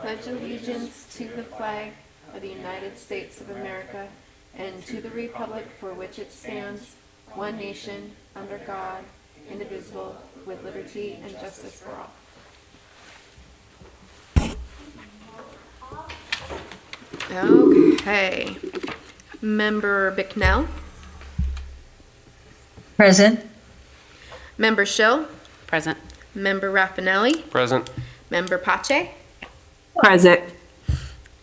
pledge allegiance to the flag of the United States of America and to the republic for which it stands, one nation, under God, indivisible, with liberty and justice for all. Okay. Member Bicknell. Present. Member Schill. Present. Member Raffinelli. Present. Member Pache. Present.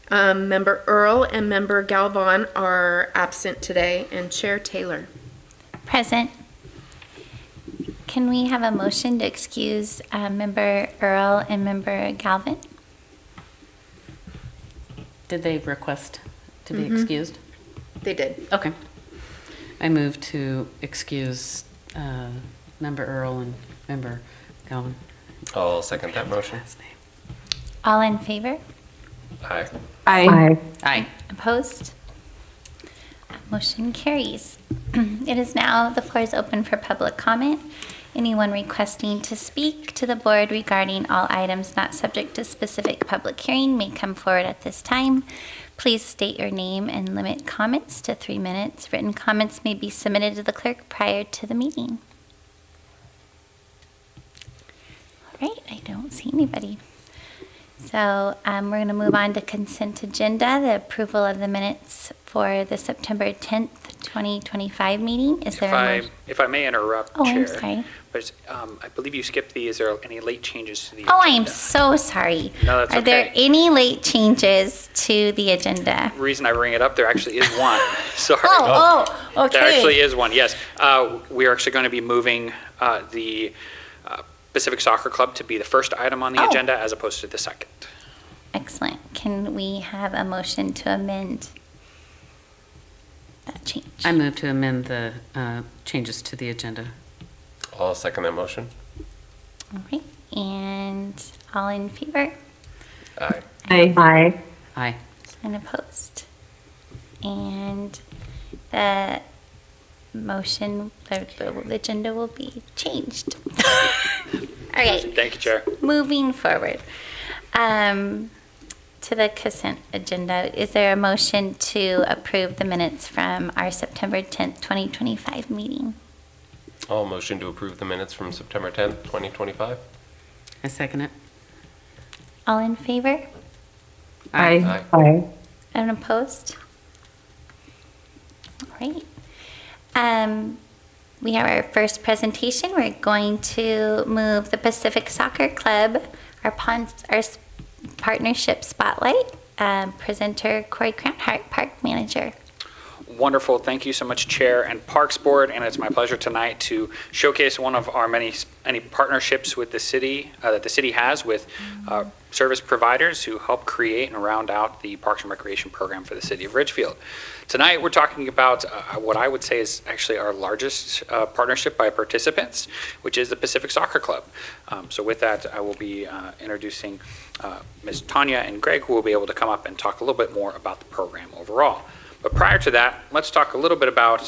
Member Earl and Member Galvan are absent today, and Chair Taylor. Present. Can we have a motion to excuse Member Earl and Member Galvin? Did they request to be excused? They did. Okay. I move to excuse Member Earl and Member Galvin. I'll second that motion. All in favor? Aye. Aye. Aye. Opposed? Motion carries. It is now, the floor is open for public comment. Anyone requesting to speak to the board regarding all items not subject to specific public hearing may come forward at this time. Please state your name and limit comments to 3 minutes. Written comments may be submitted to the clerk prior to the meeting. All right, I don't see anybody. So we're going to move on to consent agenda, the approval of the minutes for the September 10th, 2025 meeting. Is there a motion? If I may interrupt, Oh, Chair. I'm sorry. But I believe you skipped the, is there any late changes to the Oh, I agenda? am so sorry. No, that's Are there okay. any late changes to the agenda? The reason I bring it up, there actually is one. Sorry. Okay. There actually is one, yes. We are actually going to be moving the Pacific Soccer Club to be the first item on the Oh. agenda as opposed to the second. Excellent. Can we have a motion to amend that change? I move to amend the changes to the agenda. I'll second that motion. All right. And all in favor Aye. Aye. Aye. and opposed? And the motion, the agenda will be changed. All right. Thank you, Chair. Moving forward to the consent agenda, is there a motion to approve the minutes from our September 10th, 2025 meeting? I'll motion to approve the minutes from September 10th, 2025. I second it. All in favor Aye. and opposed? All right. We have our first presentation. We're going to move the Pacific Soccer Club, our partnership spotlight. Presenter Corey Crownhart, Park Manager. Wonderful. Thank you so much, Chair and Parks Board. And it's my pleasure tonight to showcase one of our many partnerships with the city that the city has with service providers who help create and round out the Parks and Recreation program for the city of Ridgefield. Tonight, we're talking about what I would say is actually our largest partnership by participants, which is the Pacific Soccer Club. So with that, I will be introducing Ms. Tanya and Greg, who will be able to come up and talk a little bit more about the program overall. But prior to that, let's talk a little bit about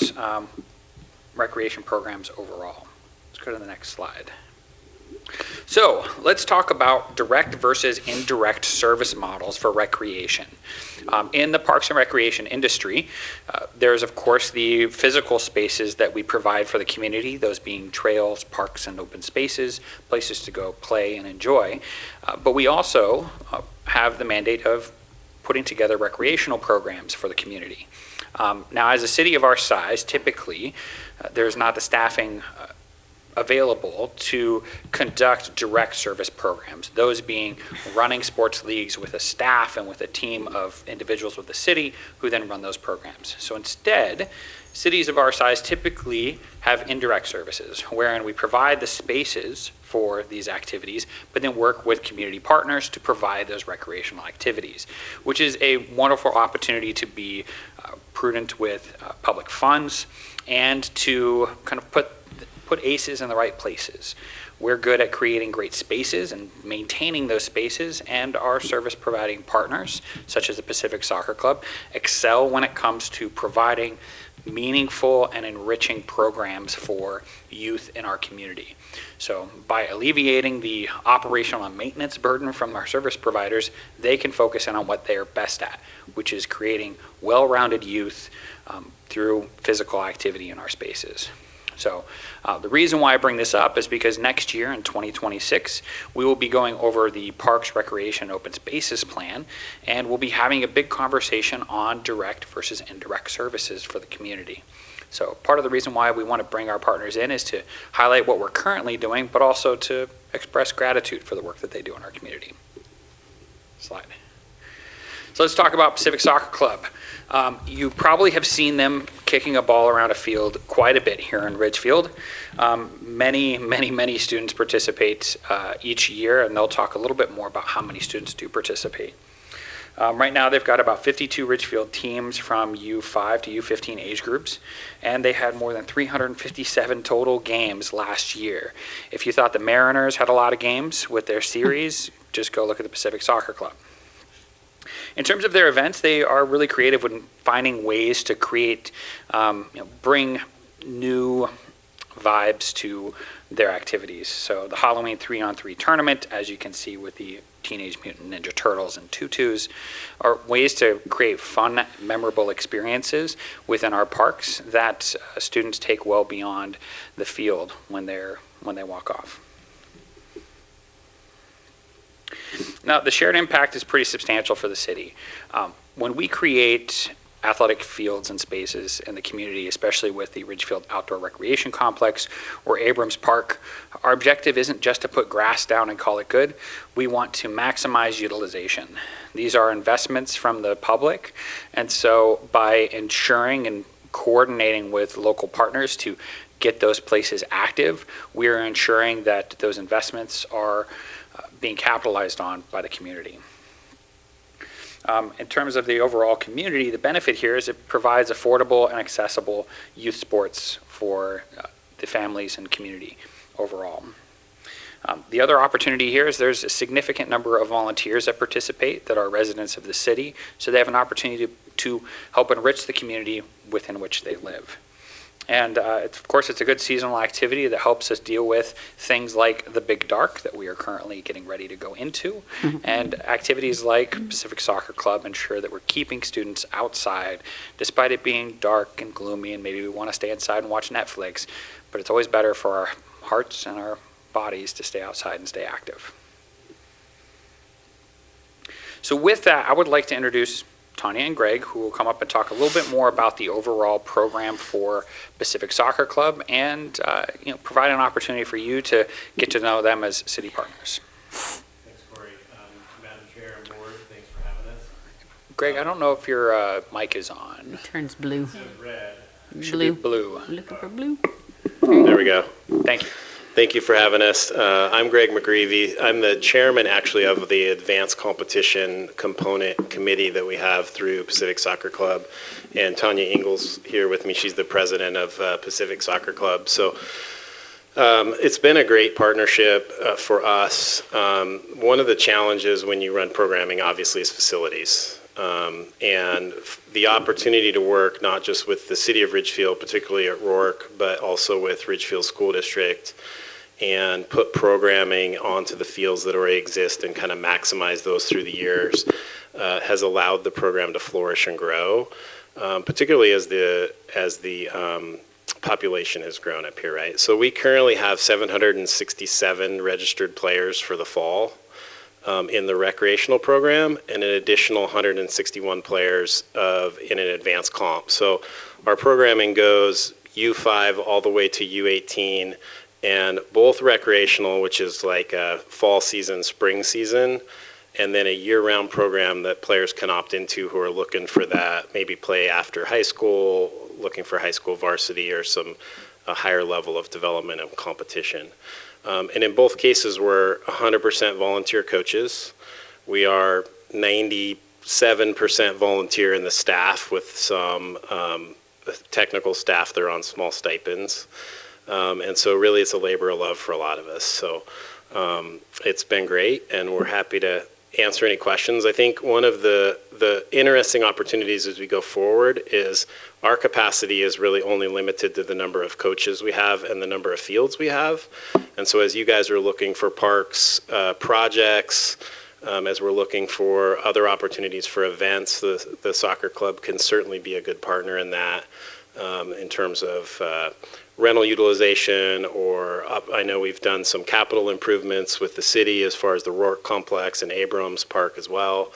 recreation programs overall. Let's go to the next slide. So let's talk about direct versus indirect service models for recreation. In the parks and recreation industry, there's of course the physical spaces that we provide for the community, those being trails, parks, and open spaces, places to go play and enjoy. But we also have the mandate of putting together recreational programs for the community. Now, as a city of our size, typically there's not the staffing available to conduct direct service programs, those being running sports leagues with a staff and with a team of individuals with the city who then run those programs. So instead, cities of our size typically have indirect services, wherein we provide the spaces for these activities, but then work with community partners to provide those recreational activities, which is a wonderful opportunity to be prudent with public funds and to kind of put aces in the right places. We're good at creating great spaces and maintaining those spaces, and our service providing partners, such as the Pacific Soccer Club, excel when it comes to providing meaningful and enriching programs for youth in our community. So by alleviating the operational and maintenance burden from our service providers, they can focus in on what they are best at, which is creating well-rounded youth through physical activity in our spaces. So the reason why I bring this up is because next year in 2026, we will be going over the Parks, Recreation, Open Spaces Plan, and we'll be having a big conversation on direct versus indirect services for the community. So part of the reason why we want to bring our partners in is to highlight what we're currently doing, but also to express gratitude for the work that they do in our community. Slide. So let's talk about Civic Soccer Club. You probably have seen them kicking a ball around a field quite a bit here in Ridgefield. Many students participate each year, and they'll talk a little bit more about how many students do participate. Right now, they've got about 52 Ridgefield teams from U5 to U15 age groups, and they had more than 357 total games last year. If you thought the Mariners had a lot of games with their series, just go look at the Pacific Soccer Club. In terms of their events, they are really creative in finding ways to create, bring new vibes to their activities. So the Halloween 3-on-3 tournament, as you can see with the Teenage Mutant Ninja Turtles and tutus, are ways to create fun, memorable experiences within our parks that students take well beyond the field when they walk off. Now, the shared impact is pretty substantial for the city. When we create athletic fields and spaces in the community, especially with the Ridgefield Outdoor Recreation Complex or Abrams Park, our objective isn't just to put grass down and call it good. We want to maximize utilization. These are investments from the public, and so by ensuring and coordinating with local partners to get those places active, we are ensuring that those investments are being capitalized on by the community. In terms of the overall community, the benefit here is it provides affordable and accessible youth sports for the families and community overall. The other opportunity here is there's a significant number of volunteers that participate that are residents of the city, so they have an opportunity to help enrich the community within which they live. And of course, it's a good seasonal activity that helps us deal with things like the Big Dark that we are currently getting ready to go into. And activities like Pacific Soccer Club ensure that we're keeping students outside, despite it being dark and gloomy, and maybe we want to stay inside and watch Netflix. But it's always better for our hearts and our bodies to stay outside and stay active. So with that, I would like to introduce Tanya and Greg, who will come up and talk a little bit more about the overall program for Pacific Soccer Club and provide an opportunity for you to get to know them as city partners. Thanks, Corey. Madam Chair and Board, thanks for having us. Greg, I don't know if your mic is on. It turns blue. It says red. Should be blue. Looking for blue. There we go. Thank you. Thank you for having us. I'm Greg McGreevy. I'm the chairman, actually, of the advanced competition component committee that we have through Pacific Soccer Club. And Tanya Ingalls here with me. She's the president of Pacific Soccer Club. So it's been a great partnership for us. One of the challenges when you run programming, obviously, is facilities. And the opportunity to work not just with the city of Ridgefield, particularly at Rourke, but also with Ridgefield School District, and put programming onto the fields that already exist and kind of maximize those through the years has allowed the program to flourish and grow, particularly as the population has grown up here, right? So we currently have 767 registered players for the fall in the recreational program, and an additional 161 players in an advanced comp. So our programming goes U5 all the way to U18, and both recreational, which is like a fall season, spring season, and then a year-round program that players can opt into who are looking for that, maybe play after high school, looking for high school varsity or a higher level of development and competition. And in both cases, we're 100% volunteer coaches. We are 97% volunteer in the staff with some technical staff that are on small stipends. And so really it's a labor of love for a lot of us. So it's been great, and we're happy to answer any questions. I think one of the interesting opportunities as we go forward is our capacity is really only limited to the number of coaches we have and the number of fields we have. And so as you guys are looking for parks, projects, as we're looking for other opportunities for events, the soccer club can certainly be a good partner in that, in terms of rental utilization, or I know we've done some capital improvements with the city as far as the Rourke Complex and Abrams Park as well.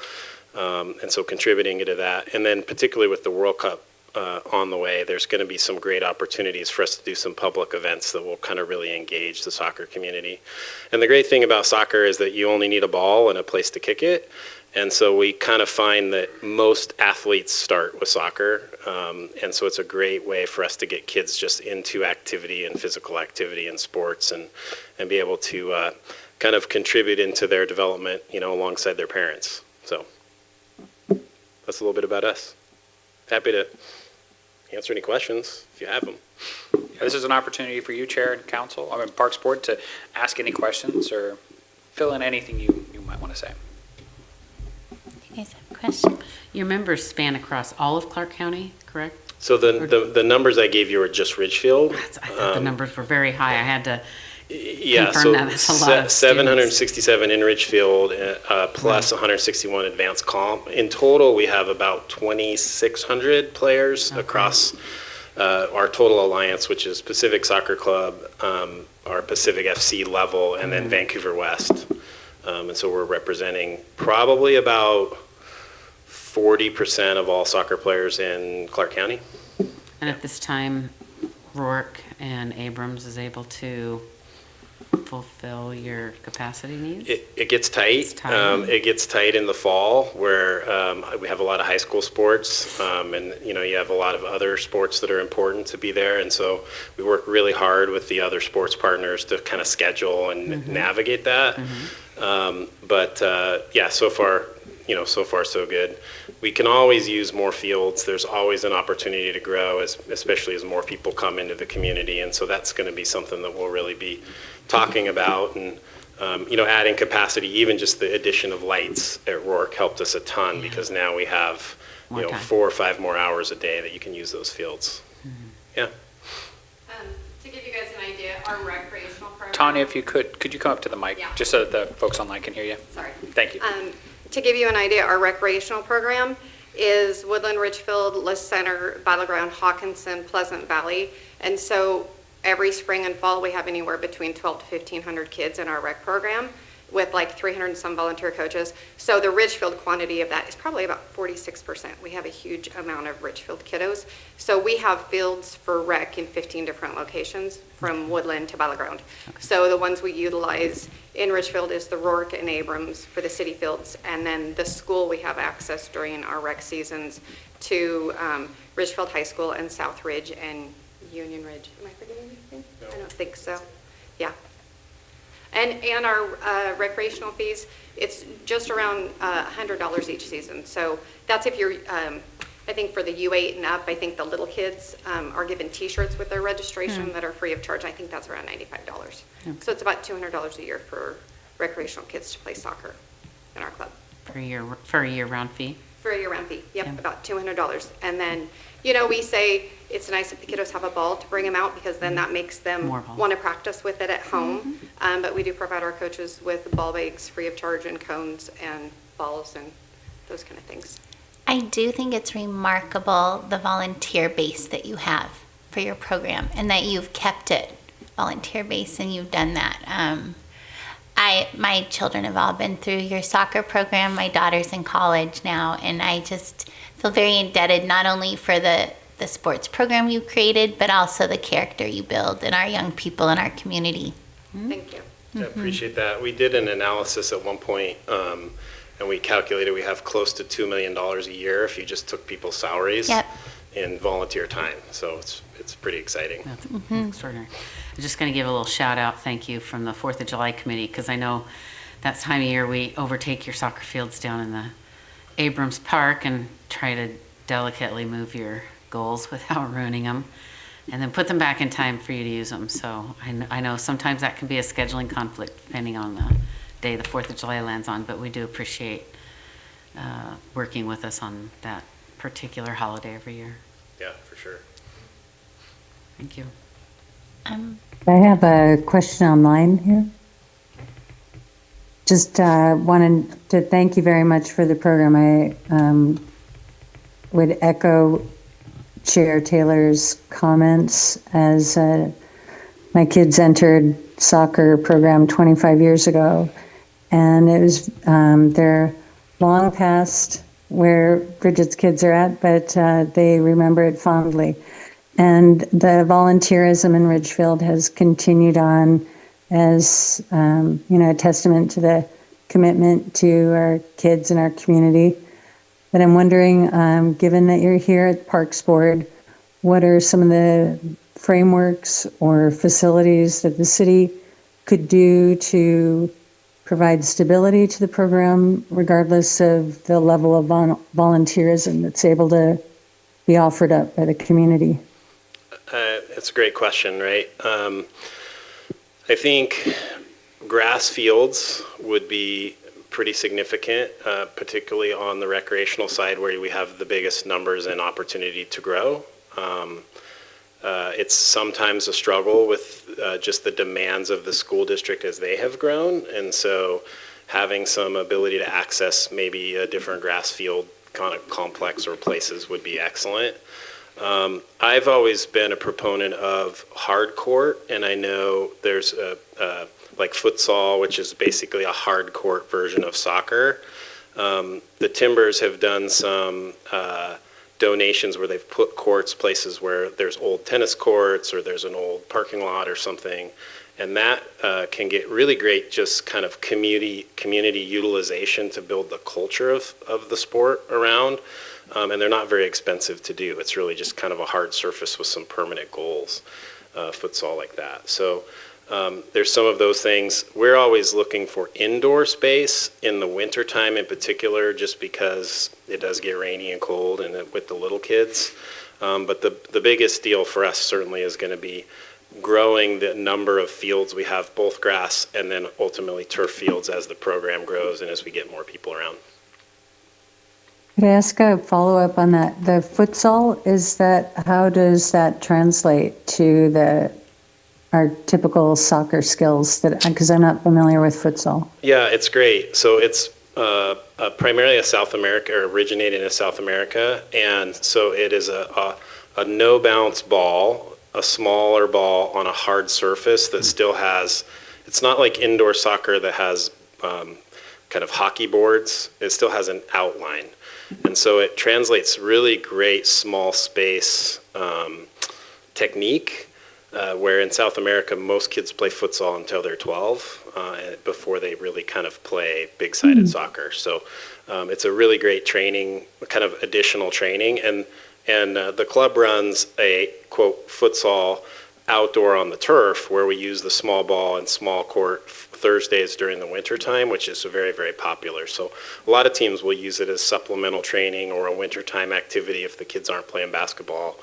And so contributing to that. And then particularly with the World Cup on the way, there's going to be some great opportunities for us to do some public events that will kind of really engage the soccer community. And the great thing about soccer is that you only need a ball and a place to kick it. And so we kind of find that most athletes start with soccer. And so it's a great way for us to get kids just into activity and physical activity and sports, and be able to kind of contribute into their development, alongside their parents. So that's a little bit about us. Happy to answer any questions if you have them. This is an opportunity for you, Chair and Council, Parks Board, to ask any questions or fill in anything you might want to say. You guys have questions? Your members span across all of Clark County, correct? So the numbers I gave you are just Ridgefield. I thought the numbers were very high. I had to Yeah, confirm so that. That's a lot of 767 in Ridgefield, plus 161 advanced comp. In total, we have about 2,600 players across our total alliance, which is Pacific Soccer Club, our Pacific FC level, and then Vancouver West. And so we're representing probably about 40% of all soccer players in Clark County. And at this time, Rourke and Abrams is able to fulfill your capacity needs? It gets tight. It's tight. It gets tight in the fall, where we have a lot of high school sports, and you have a lot of other sports that are important to be there. And so we work really hard with the other sports partners to kind of schedule and navigate that. But yeah, so far so good. We can always use more fields. There's always an opportunity to grow, especially as more people come into the community. And so that's going to be something that we'll really be talking about. And, adding capacity, even just the addition of lights at Rourke helped us a ton, because now we have, More time. 4 or 5 more hours a day that you can use those fields. Yeah. To give you guys an idea, our recreational program. Tanya, if you could you come up to the mic, Yeah. just so that the folks online can hear you? Sorry. Thank you. To give you an idea, our recreational program is Woodland, Ridgefield, List Center, Battleground, Hawkinson, Pleasant Valley. And so every spring and fall, we have anywhere between 1,200 to 1,500 kids in our rec program, with like 300 and some volunteer coaches. So the Ridgefield quantity of that is probably about 46%. We have a huge amount of Ridgefield kiddos. So we have fields for rec in 15 different locations, from Woodland to Battleground. So the ones we utilize in Ridgefield is the Rourke and Abrams for the city fields. And then the school, we have access during our rec seasons to Ridgefield High School and South Ridge and Union Ridge. Am I forgetting anything? I don't think so. Yeah. And our recreational fees, it's just around $100 each season. So that's if you're, I think for the U8 and up, I think the little kids are given T-shirts with their registration that are free of charge. I think that's around $95. So it's about $200 a year for recreational kids to play soccer in our club. For a year-round fee? For a year-round fee, yep, Yeah. about $200. And then, we say it's nice if the kiddos have a ball to bring them out, because then that makes them More balls. want to practice with it at home. But we do provide our coaches with ball bags free of charge, and cones and balls and those kind of things. I do think it's remarkable, the volunteer base that you have for your program, and that you've kept it volunteer base, and you've done that. My children have all been through your soccer program. My daughter's in college now, and I just feel very indebted, not only for the sports program you created, but also the character you build in our young people in our community. Thank you. I appreciate that. We did an analysis at one point, and we calculated we have close to $2 million a year if you just took people's salaries Yep. in volunteer time. So it's pretty exciting. That's extraordinary. I'm just going to give a little shout out, thank you, from the 4th of July committee, because I know that time of year we overtake your soccer fields down in the Abrams Park and try to delicately move your goals without ruining them, and then put them back in time for you to use them. So I know sometimes that can be a scheduling conflict depending on the day the 4th of July lands on, but we do appreciate working with us on that particular holiday every year. Yeah, for sure. Thank you. I have a question online here. Just wanted to thank you very much for the program. I would echo Chair Taylor's comments as my kids entered soccer program 25 years ago, and it was they're long past where Bridget's kids are at, but they remember it fondly. And the volunteerism in Ridgefield has continued on as a testament to the commitment to our kids and our community. But I'm wondering, given that you're here at Parks Board, what are some of the frameworks or facilities that the city could do to provide stability to the program, regardless of the level of volunteerism that's able to be offered up by the community? It's a great question, right? I think grass fields would be pretty significant, particularly on the recreational side where we have the biggest numbers and opportunity to grow. It's sometimes a struggle with just the demands of the school district as they have grown, and so having some ability to access maybe a different grass field kind of complex or places would be excellent. I've always been a proponent of hard court, and I know there's like futsal, which is basically a hard court version of soccer. The Timbers have done some donations where they've put courts places where there's old tennis courts or there's an old parking lot or something, and that can get really great just kind of community utilization to build the culture of the sport around. And they're not very expensive to do. It's really just kind of a hard surface with some permanent goals, futsal like that. So there's some of those things. We're always looking for indoor space in the wintertime in particular, just because it does get rainy and cold and with the little kids. But the biggest deal for us certainly is going to be growing the number of fields we have, both grass and then ultimately turf fields as the program grows and as we get more people around. Could I ask a follow-up on that? The futsal, how does that translate to our typical soccer skills? Because I'm not familiar with futsal. Yeah, it's great. So it's primarily originated in South America, and so it is a no-bounce ball, a smaller ball on a hard surface that still has. It's not like indoor soccer that has kind of hockey boards. It still has an outline. And so it translates really great small space technique, where in South America, most kids play futsal until they're 12, before they really kind of play big-sided soccer. So it's a really great training, kind of additional training. And the club runs a, quote, futsal outdoor on the turf, where we use the small ball and small court Thursdays during the winter time, which is very, very popular. So a lot of teams will use it as supplemental training or a wintertime activity if the kids aren't playing basketball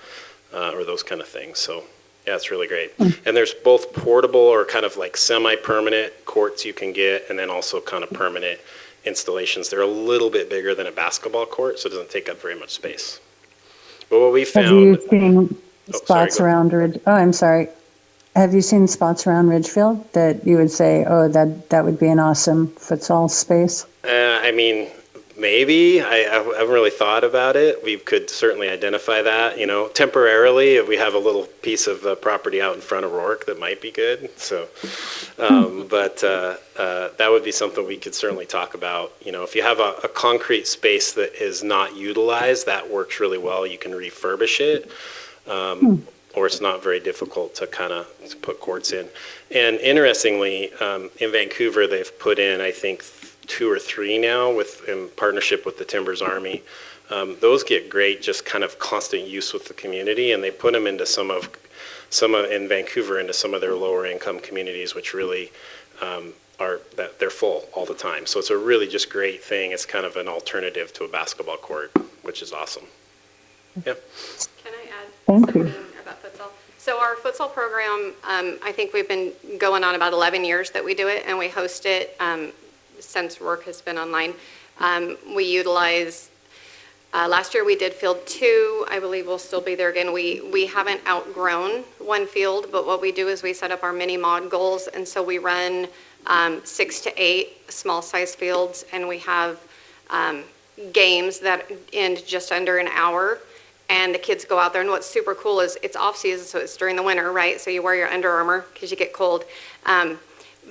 or those kind of things. So yeah, it's really great. And there's both portable or kind of like semi-permanent courts you can get, and then also kind of permanent installations. They're a little bit bigger than a basketball court, so it doesn't take up very much space. But what we found... Have you seen spots around... I'm sorry. Have you seen spots around Ridgefield that you would say, that would be an awesome futsal space? I mean, maybe. I haven't really thought about it. We could certainly identify that, temporarily. If we have a little piece of property out in front of Rourke, that might be good. So, but that would be something we could certainly talk about. If you have a concrete space that is not utilized, that works really well. You can refurbish it. Or it's not very difficult to put courts in. And interestingly, in Vancouver, they've put in, I think, 2 or 3 now in partnership with the Timbers Army. Those get great, just kind of constant use with the community, and they put them into some of in Vancouver into some of their lower income communities, which really they're full all the time. So it's a really just great thing. It's kind of an alternative to a basketball court, which is awesome. Yeah. Can I add Thank you. something about futsal? So our futsal program, I think we've been going on about 11 years that we do it, and we host it since work has been online. We utilize, last year we did field 2. I believe we'll still be there again. We haven't outgrown one field, but what we do is we set up our mini mod goals, and so we run 6 to 8 small size fields, and we have games that end just under an hour, and the kids go out there. And what's super cool is it's off season, so it's during the winter, right? So you wear your Under Armour because you get cold.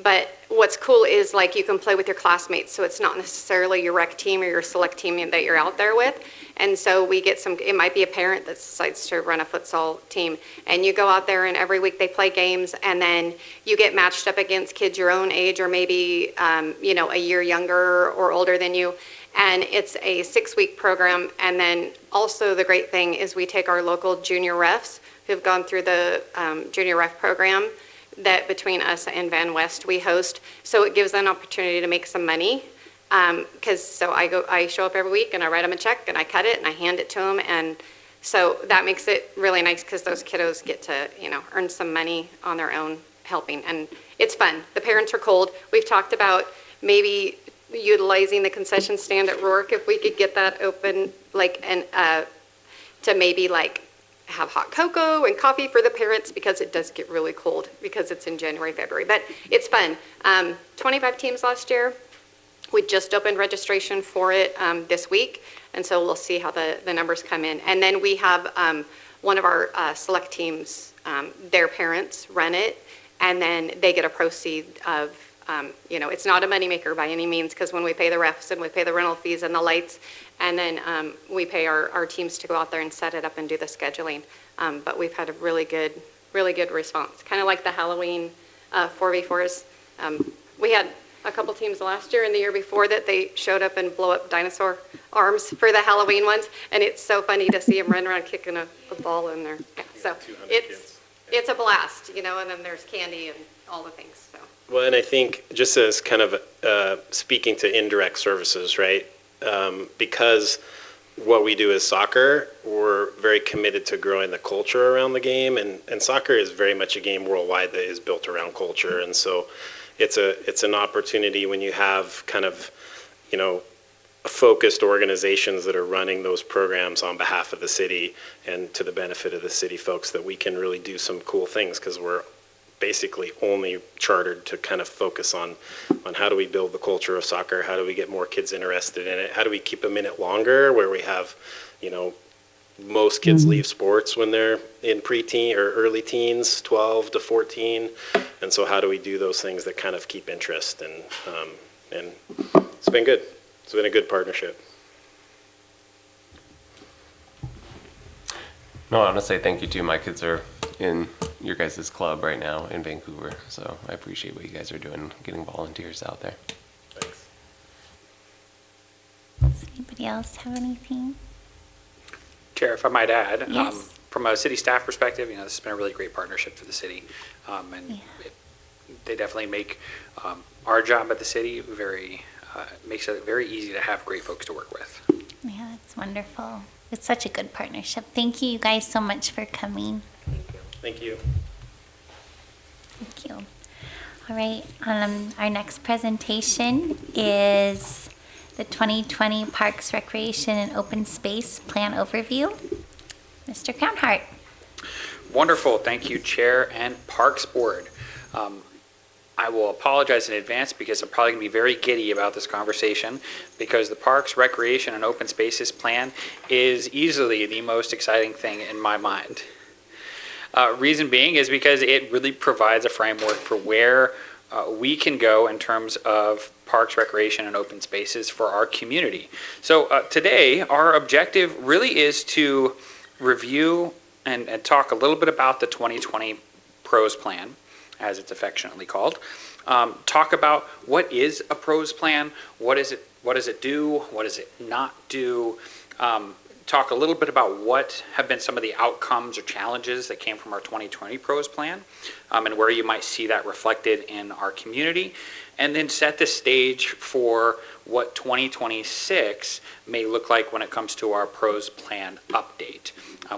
But what's cool is like you can play with your classmates, so it's not necessarily your rec team or your select team that you're out there with. And so we get some, it might be a parent that decides to run a futsal team, and you go out there and every week they play games, and then you get matched up against kids your own age or maybe, a year younger or older than you. And it's a 6-week program. And then also the great thing is we take our local junior refs who've gone through the junior ref program that between us and Van West we host. So it gives them an opportunity to make some money. I show up every week and I write them a check and I cut it and I hand it to them. And so that makes it really nice because those kiddos get to, earn some money on their own helping. And it's fun. The parents are cold. We've talked about maybe utilizing the concession stand at Rourke if we could get that open, to maybe have hot cocoa and coffee for the parents, because it does get really cold because it's in January, February, but it's fun. 25 teams last year. We just opened registration for it this week, and so we'll see how the numbers come in. And then we have one of our select teams, their parents run it, and then they get a proceed of, it's not a moneymaker by any means, because when we pay the refs and we pay the rental fees and the lights, and then we pay our teams to go out there and set it up and do the scheduling. But we've had a really good response, kind of like the Halloween 4v4s. We had a couple teams last year and the year before that they showed up and blow up dinosaur arms for the Halloween ones, and it's so funny to see them run around kicking a ball in there. Yeah, so it's a blast, and then there's candy and all the things. So. Well, and I think just as kind of speaking to indirect services, right? Because what we do is soccer, we're very committed to growing the culture around the game, and soccer is very much a game worldwide that is built around culture, and so it's an opportunity when you have kind of, focused organizations that are running those programs on behalf of the city and to the benefit of the city folks, that we can really do some cool things, because we're basically only chartered to kind of focus on how do we build the culture of soccer, how do we get more kids interested in it, how do we keep them in it longer, where we have, most kids leave sports when they're in preteen or early teens, 12 to 14, and so how do we do those things that kind of keep interest, and it's been good. It's been a good partnership. No, I want to say thank you too. My kids are in your guys' club right now in Vancouver, so I appreciate what you guys are doing, getting volunteers out there. Thanks. Does anybody else have anything? Chair, if I might add, Yes. From a city staff perspective, this has been a really great partnership for the city, they definitely make our job at the city makes it very easy to have great folks to work with. Yeah, that's wonderful. It's such a good partnership. Thank you guys so much for coming. Thank you. Thank you. All right, our next presentation is the 2020 Parks, Recreation, and Open Space Plan Overview. Mr. Crownhart. Wonderful. Thank you, Chair and Parks Board. I will apologize in advance because I'm probably going to be very giddy about this conversation, because the Parks, Recreation, and Open Spaces Plan is easily the most exciting thing in my mind. Reason being is because it really provides a framework for where we can go in terms of parks, recreation, and open spaces for our community. So today, our objective really is to review and talk a little bit about the 2020 PROS plan, as it's affectionately called. Talk about what is a PROS plan, what does it do, what does it not do. Talk a little bit about what have been some of the outcomes or challenges that came from our 2020 PROS plan, and where you might see that reflected in our community, and then set the stage for what 2026 may look like when it comes to our PROS plan update,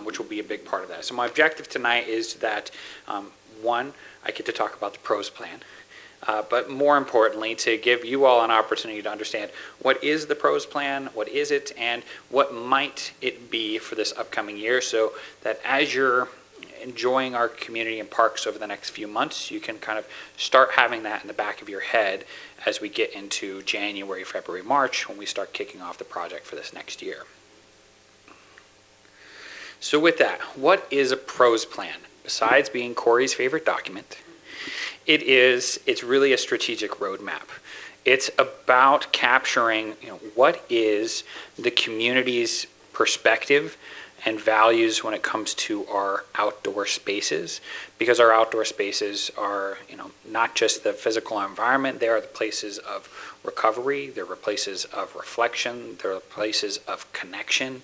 which will be a big part of that. So my objective tonight is that, one, I get to talk about the PROS plan. but more importantly, to give you all an opportunity to understand what is the PROS plan, what is it, and what might it be for this upcoming year, so that as you're enjoying our community and parks over the next few months, you can kind of start having that in the back of your head as we get into January, February, March, when we start kicking off the project for this next year. So with that, what is a PROS plan? Besides being Corey's favorite document, it's really a strategic roadmap. It's about capturing, what is the community's perspective and values when it comes to our outdoor spaces, because our outdoor spaces are, not just the physical environment, they are the places of recovery, they're the places of reflection, they're the places of connection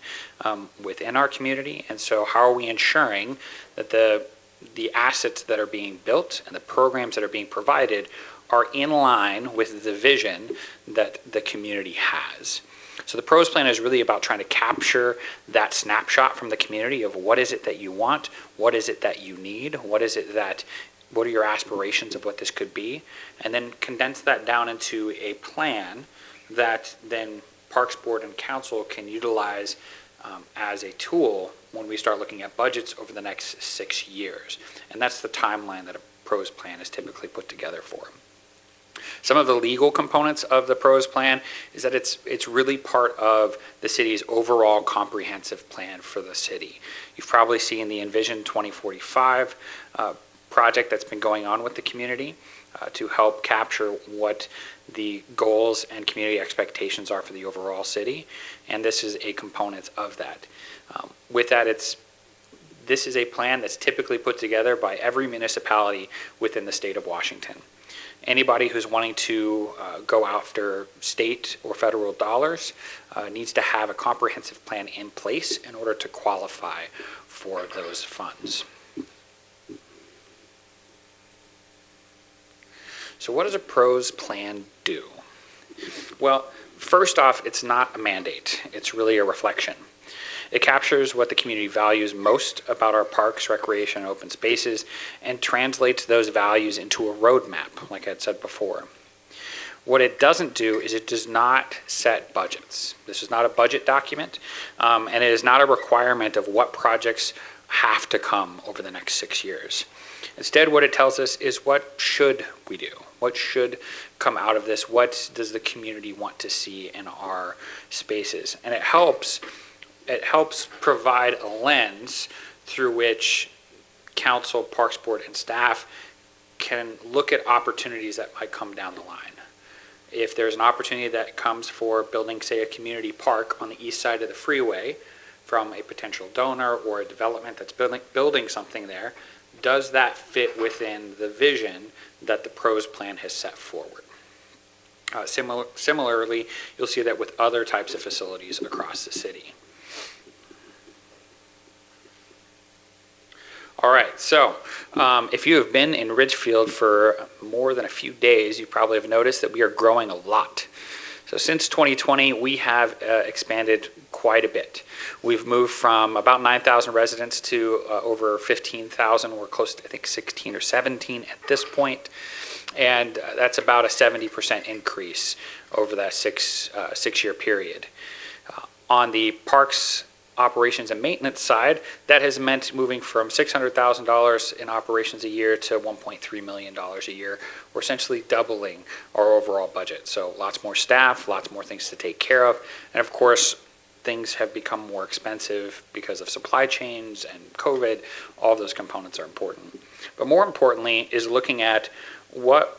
within our community. And so how are we ensuring that the assets that are being built and the programs that are being provided are in line with the vision that the community has? So the PROS plan is really about trying to capture that snapshot from the community of what is it that you want, what is it that you need, what are your aspirations of what this could be, and then condense that down into a plan that then Parks Board and Council can utilize as a tool when we start looking at budgets over the next 6 years. And that's the timeline that a PROS plan is typically put together for. Some of the legal components of the PROS plan is that it's really part of the city's overall comprehensive plan for the city. You've probably seen the Envision 2045 project that's been going on with the community to help capture what the goals and community expectations are for the overall city, and this is a component of that. With that, this is a plan that's typically put together by every municipality within the state of Washington. Anybody who's wanting to go after state or federal dollars needs to have a comprehensive plan in place in order to qualify for those funds. So what does a PROS plan do? Well, first off, it's not a mandate. It's really a reflection. It captures what the community values most about our parks, recreation, and open spaces, and translates those values into a roadmap, like I had said before. What it doesn't do is it does not set budgets. This is not a budget document, and it is not a requirement of what projects have to come over the next 6 years. Instead, what it tells us is what should we do? What should come out of this? What does the community want to see in our spaces? And it helps provide a lens through which council, Parks Board, and staff can look at opportunities that might come down the line. If there's an opportunity that comes for building, say, a community park on the east side of the freeway from a potential donor or a development that's building something there, does that fit within the vision that the PROS plan has set forward? Similarly, you'll see that with other types of facilities across the city. All right, so if you have been in Ridgefield for more than a few days, you probably have noticed that we are growing a lot. So since 2020, we have expanded quite a bit. We've moved from about 9,000 residents to over 15,000. We're close to, I think, 16 or 17 at this point. And that's about a 70% increase over that six-year period. On the parks operations and maintenance side, that has meant moving from $600,000 in operations a year to $1.3 million a year. We're essentially doubling our overall budget. So lots more staff, lots more things to take care of. And of course, things have become more expensive because of supply chains and COVID. All of those components are important. But more importantly is looking at what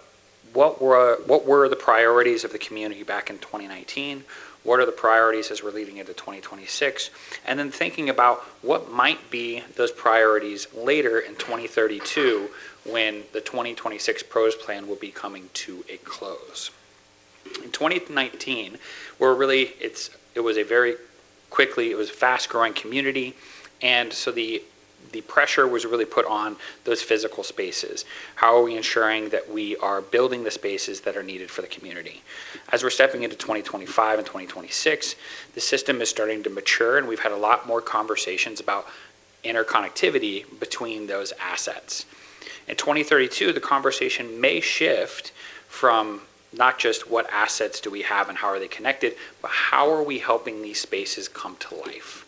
were the priorities of the community back in 2019? What are the priorities as we're leading into 2026? And then thinking about what might be those priorities later in 2032 when the 2026 PROS plan will be coming to a close. In 2019, it was a fast growing community, and so the pressure was really put on those physical spaces. How are we ensuring that we are building the spaces that are needed for the community? As we're stepping into 2025 and 2026, the system is starting to mature, and we've had a lot more conversations about interconnectivity between those assets. In 2032, the conversation may shift from not just what assets do we have and how are they connected, but how are we helping these spaces come to life?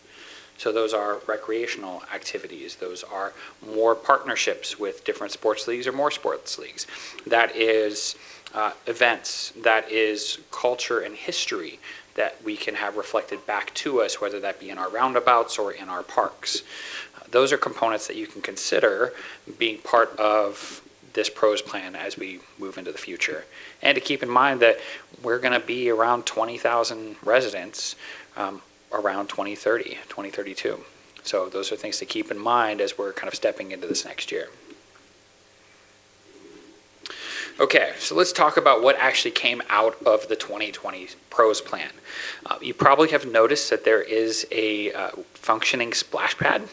So those are recreational activities. Those are more partnerships with different sports leagues or more sports leagues. That is events. That is culture and history that we can have reflected back to us, whether that be in our roundabouts or in our parks. Those are components that you can consider being part of this PROS plan as we move into the future. And to keep in mind that we're going to be around 20,000 residents around 2030, 2032. So those are things to keep in mind as we're kind of stepping into this next year. Okay, so let's talk about what actually came out of the 2020 PROS plan. You probably have noticed that there is a functioning splash pad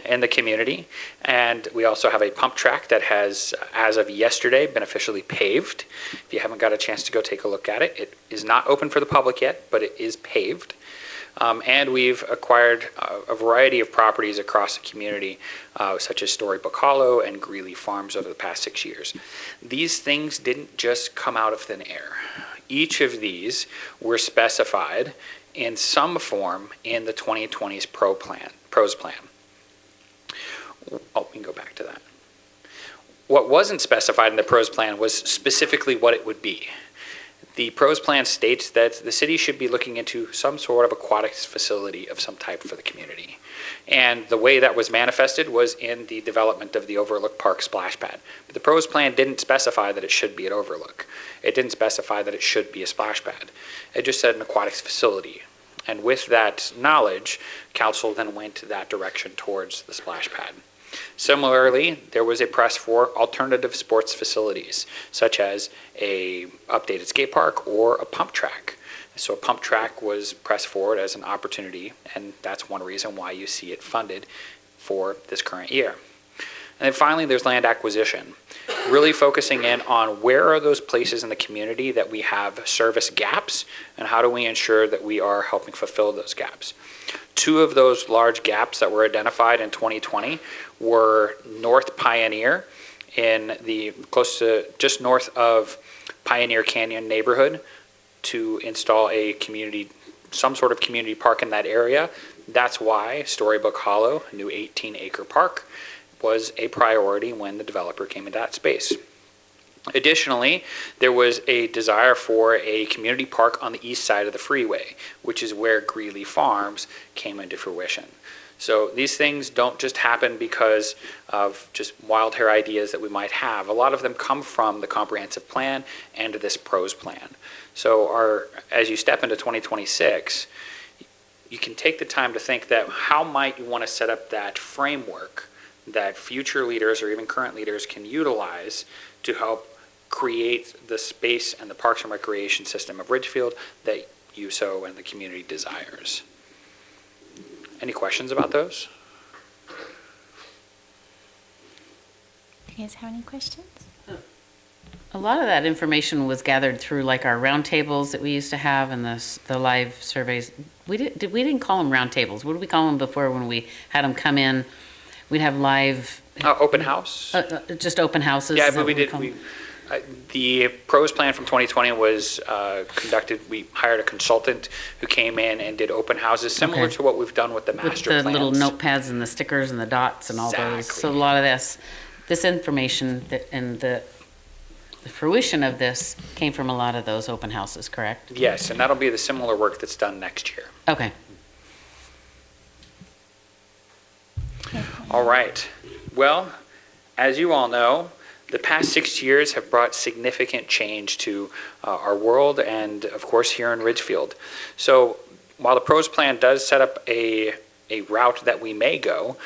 in the community, and we also have a pump track that has, as of yesterday, been officially paved. If you haven't got a chance to go take a look at it, it is not open for the public yet, but it is paved. And we've acquired a variety of properties across the community, such as Storybook Hollow and Greeley Farms over the past 6 years. These things didn't just come out of thin air. Each of these were specified in some form in the 2020's PROS plan. Oh, we can go back to that. What wasn't specified in the PROS plan was specifically what it would be. The PROS plan states that the city should be looking into some sort of aquatics facility of some type for the community. And the way that was manifested was in the development of the Overlook Park splash pad. But the PROS plan didn't specify that it should be an overlook. It didn't specify that it should be a splash pad. It just said an aquatics facility. And with that knowledge, council then went that direction towards the splash pad. Similarly, there was a press for alternative sports facilities, such as a updated skate park or a pump track. So a pump track was pressed forward as an opportunity, and that's one reason why you see it funded for this current year. And then finally, there's land acquisition, really focusing in on where are those places in the community that we have service gaps, and how do we ensure that we are helping fulfill those gaps. Two of those large gaps that were identified in 2020 were North Pioneer in the close to just north of Pioneer Canyon neighborhood to install a community, some sort of community park in that area. That's why Storybook Hollow, a new 18-acre park, was a priority when the developer came into that space. Additionally, there was a desire for a community park on the east side of the freeway, which is where Greeley Farms came into fruition. So these things don't just happen because of just wild hair ideas that we might have. A lot of them come from the comprehensive plan and this PROS plan. So as you step into 2026, you can take the time to think that how might you want to set up that framework that future leaders or even current leaders can utilize to help create the space and the parks and recreation system of Ridgefield that you so and the community desires. Any questions about those? Do you guys have any questions? A lot of that information was gathered through like our roundtables that we used to have and the live surveys. We didn't call them roundtables. What did we call them before when we had them come in? We'd have live. Open house? Just open houses. Yeah, but we did. The PROS plan from 2020 was conducted. We hired a consultant who came in and did open houses, similar to what we've done with the master with the plans. little notepads and the stickers and the dots and all those. So a lot of this information and the fruition of this came from a lot of those open houses, correct? Yes, and that'll be the similar work that's done next year. Okay. All right. Well, as you all know, the past 6 years have brought significant change to our world and, of course, here in Ridgefield. So while the PROS plan does set up a route that we may go,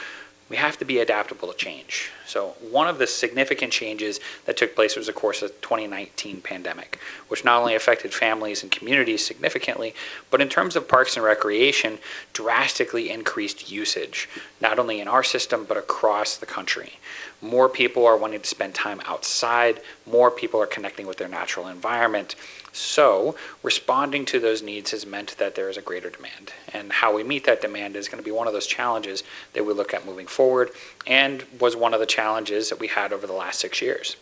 we have to be adaptable to change. So one of the significant changes that took place was, of course, the 2019 pandemic, which not only affected families and communities significantly, but in terms of parks and recreation, drastically increased usage, not only in our system, but across the country. More people are wanting to spend time outside. More people are connecting with their natural environment. So responding to those needs has meant that there is a greater demand. And how we meet that demand is going to be one of those challenges that we look at moving forward. forward and was one of the challenges that we had over the last 6 years.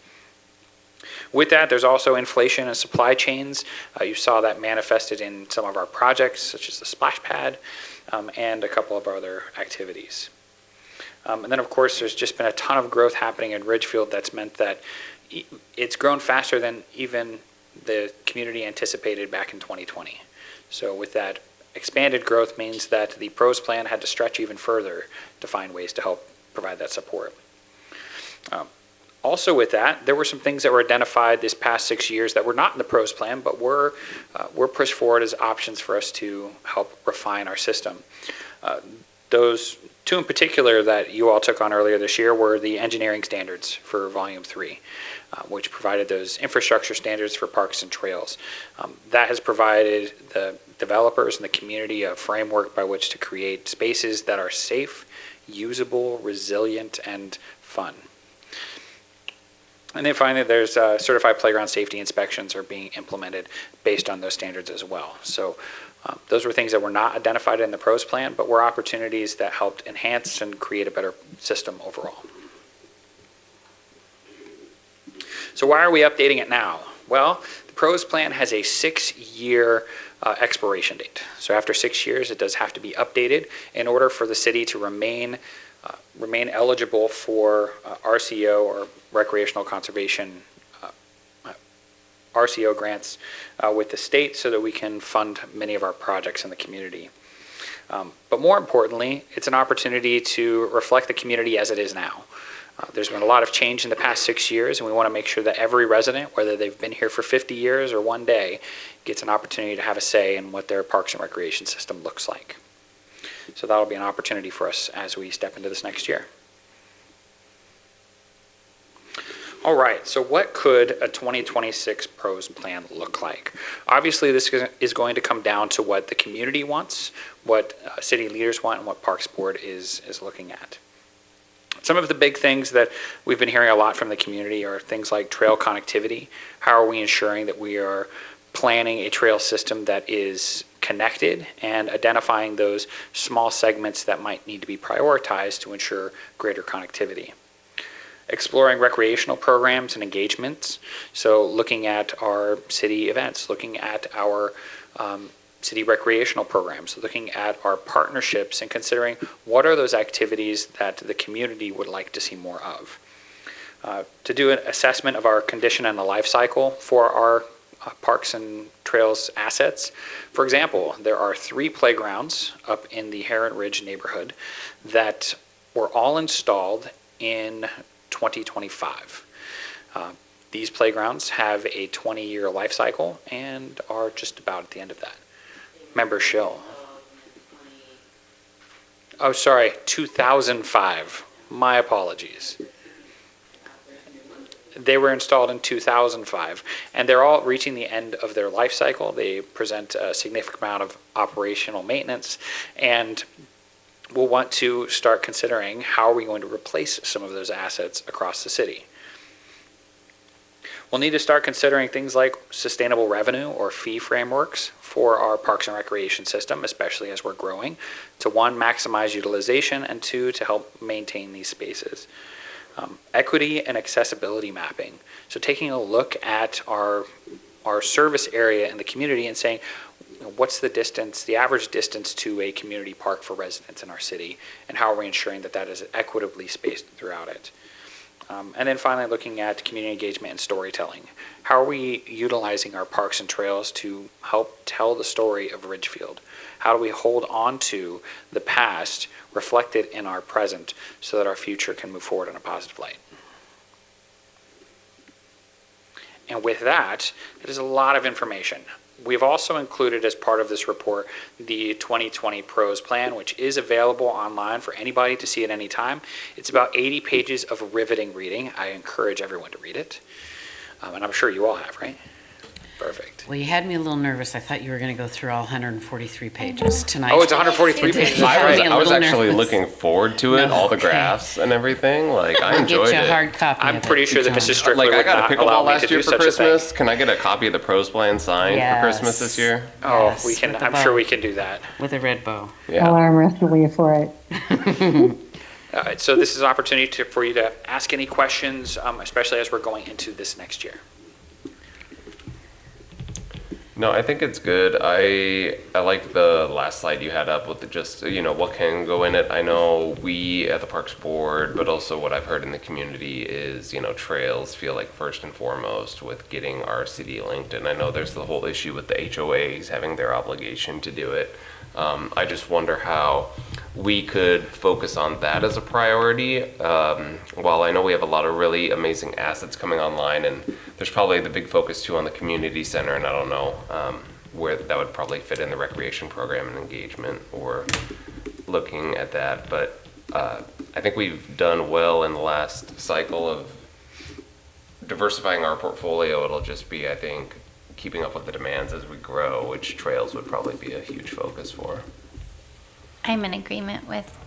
With that, there's also inflation and supply chains. You saw that manifested in some of our projects, such as the splash pad, and a couple of other activities. And then, of course, there's just been a ton of growth happening in Ridgefield that's meant that it's grown faster than even the community anticipated back in 2020. So with that expanded growth means that the PROS plan had to stretch even further to find ways to help provide that support. Also with that, there were some things that were identified this past 6 years that were not in the PROS plan, but were pushed forward as options for us to help refine our system. Those two in particular that you all took on earlier this year were the engineering standards for Volume 3, which provided those infrastructure standards for parks and trails. That has provided the developers and the community a framework by which to create spaces that are safe, usable, resilient, and fun. And then finally, there's certified playground safety inspections are being implemented based on those standards as well. So those were things that were not identified in the PROS plan, but were opportunities that helped enhance and create a better system overall. So why are we updating it now? Well, the PROS plan has a 6-year expiration date. So after 6 years, it does have to be updated in order for the city to remain eligible for RCO or recreational conservation RCO grants with the state so that we can fund many of our projects in the community. But more importantly, it's an opportunity to reflect the community as it is now. There's been a lot of change in the past 6 years, and we want to make sure that every resident, whether they've been here for 50 years or one day, gets an opportunity to have a say in what their parks and recreation system looks like. So that'll be an opportunity for us as we step into this next year. All right, so what could a 2026 PROS plan look like? Obviously, this is going to come down to what the community wants, what city leaders want, and what Parks Board is looking at. Some of the big things that we've been hearing a lot from the community are things like trail connectivity. How are we ensuring that we are planning a trail system that is connected and identifying those small segments that might need to be prioritized to ensure greater connectivity? Exploring recreational programs and engagements. So looking at our city events, looking at our city recreational programs, looking at our partnerships and considering what are those activities that the community would like to see more of. To do an assessment of our condition and the life cycle for our parks and trails assets. For example, there are 3 playgrounds up in the Heron Ridge neighborhood that were all installed in 2025. These playgrounds have a 20-year life cycle and are just about at the end of that. Member Schill. Oh, sorry, 2005. My apologies. They were installed in 2005, and they're all reaching the end of their life cycle. They present a significant amount of operational maintenance, and we'll want to start considering how are we going to replace some of those assets across the city. We'll need to start considering things like sustainable revenue or fee frameworks for our parks and recreation system, especially as we're growing, to 1, maximize utilization, and 2, to help maintain these spaces. Equity and accessibility mapping. So taking a look at our service area in the community and saying, what's the distance, the average distance to a community park for residents in our city, and how are we ensuring that that is equitably spaced throughout it? And then finally, looking at community engagement and storytelling. How are we utilizing our parks and trails to help tell the story of Ridgefield? How do we hold on to the past reflected in our present so that our future can move forward in a positive light? And with that, it is a lot of information. We've also included as part of this report the 2020 PROS plan, which is available online for anybody to see at any time. It's about 80 pages of riveting reading. I encourage everyone to read it. And I'm sure you all have, right? Perfect. Well, you had me a little nervous. I thought you were going to go through all 143 pages tonight. Oh, it's 143 pages. I was actually looking forward to it, all the graphs and everything. Like, I enjoyed Get you a it. hard copy. I'm pretty sure that Mrs. Strickler Like, I would got a not allow pickleball me to last do year for such a thing. Christmas. Can I get a copy of the PROS plan signed for Christmas this year? Oh, Yes, we can. with the I'm sure bow. we can do that. With a red bow. Yeah. I'll arm wrestle you for it. So this is an opportunity for you to ask any questions, especially as we're going into this next year. No, I think it's good. I like the last slide you had up with the just, what can go in it. I know we at the Parks Board, but also what I've heard in the community is, trails feel like first and foremost with getting our city linked. And I know there's the whole issue with the HOAs having their obligation to do it. I just wonder how we could focus on that as a priority. While I know we have a lot of really amazing assets coming online, and there's probably the big focus too on the community center, and I don't know where that would probably fit in the recreation program and engagement or looking at that. But I think we've done well in the last cycle of diversifying our portfolio. It'll just be, I think, keeping up with the demands as we grow, which trails would probably be a huge focus for. I'm in agreement with,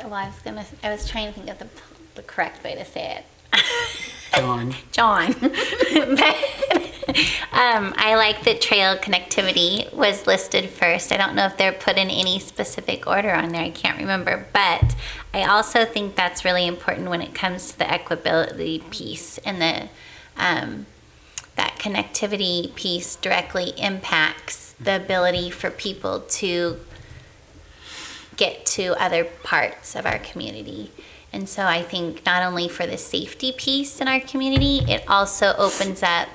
well, I was trying to think of the correct way to say it. John. But, I like that trail connectivity was listed first. I don't know if they're put in any specific order on there. I can't remember. But I also think that's really important when it comes to the equability piece, and that connectivity piece directly impacts the ability for people to get to other parts of our community. And so I think not only for the safety piece in our community, it also opens up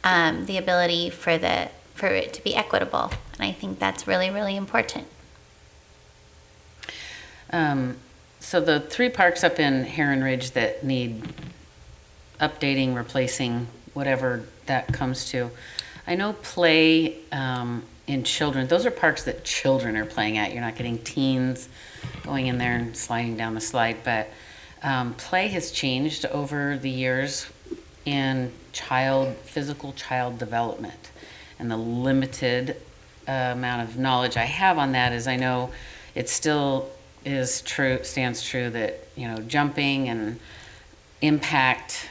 the ability for it to be equitable. And I think that's really, really important. So the 3 parks up in Heron Ridge that need updating, replacing, whatever that comes to. I know play in children, those are parks that children are playing at. You're not getting teens going in there and sliding down the slide, but play has changed over the years in physical child development. And the limited amount of knowledge I have on that is I know it still stands true that, jumping and impact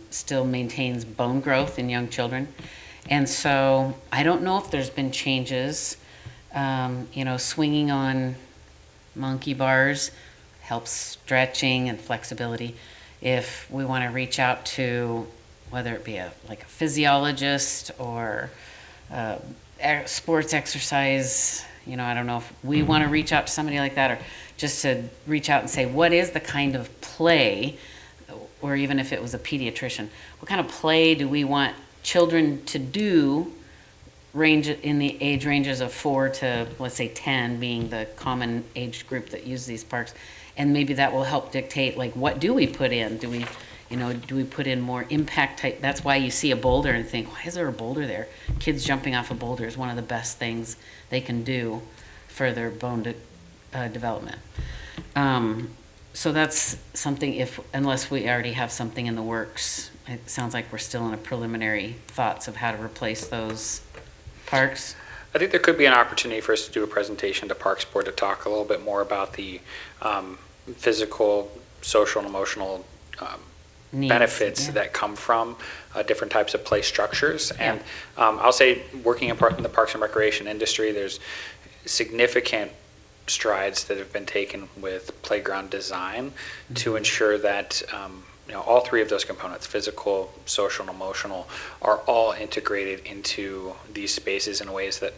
still maintains bone growth in young children. And so I don't know if there's been changes. Swinging on monkey bars helps stretching and flexibility. If we want to reach out to, whether it be a physiologist or sports exercise, I don't know if we want to reach out to somebody like that, or just to reach out and say, what is the kind of play, or even if it was a pediatrician, what kind of play do we want children to do, range in the age ranges of 4 to, let's say, 10 being the common age group that use these parks. And maybe that will help dictate, what do we put in? Do we put in more impact type? That's why you see a boulder and think, why is there a boulder there? Kids jumping off a boulder is one of the best things they can do for their bone development. So that's something, unless we already have something in the works. It sounds like we're still in a preliminary thoughts of how to replace those parks. I think there could be an opportunity for us to do a presentation to Parks Board to talk a little bit more about the physical, social, and emotional benefits that come from different types of play structures. And I'll say, working in the parks and recreation industry, there's significant strides that have been taken with playground design to ensure that all 3 of those components, physical, social, and emotional, are all integrated into these spaces in ways that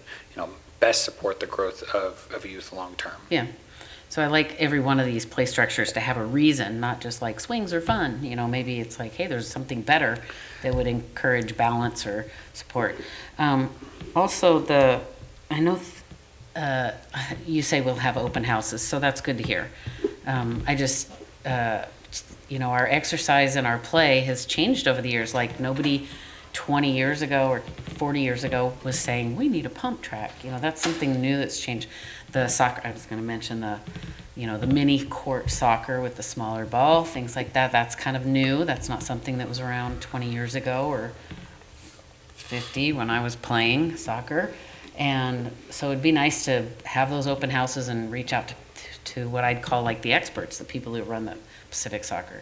best support the growth of youth long term. Yeah. So I like every one of these play structures to have a reason, not just like swings are fun. Maybe it's like, hey, there's something better that would encourage balance or support. Also, I know you say we'll have open houses, so that's good to hear. Our exercise and our play has changed over the years. Like, nobody 20 years ago or 40 years ago was saying, we need a pump track. That's something new that's changed. The soccer, I was going to mention the mini court soccer with the smaller ball, things like that. That's kind of new. That's not something that was around 20 years ago or 50 when I was playing soccer. And so it'd be nice to have those open houses and reach out to what I'd call the experts, the people who run the Civic soccer,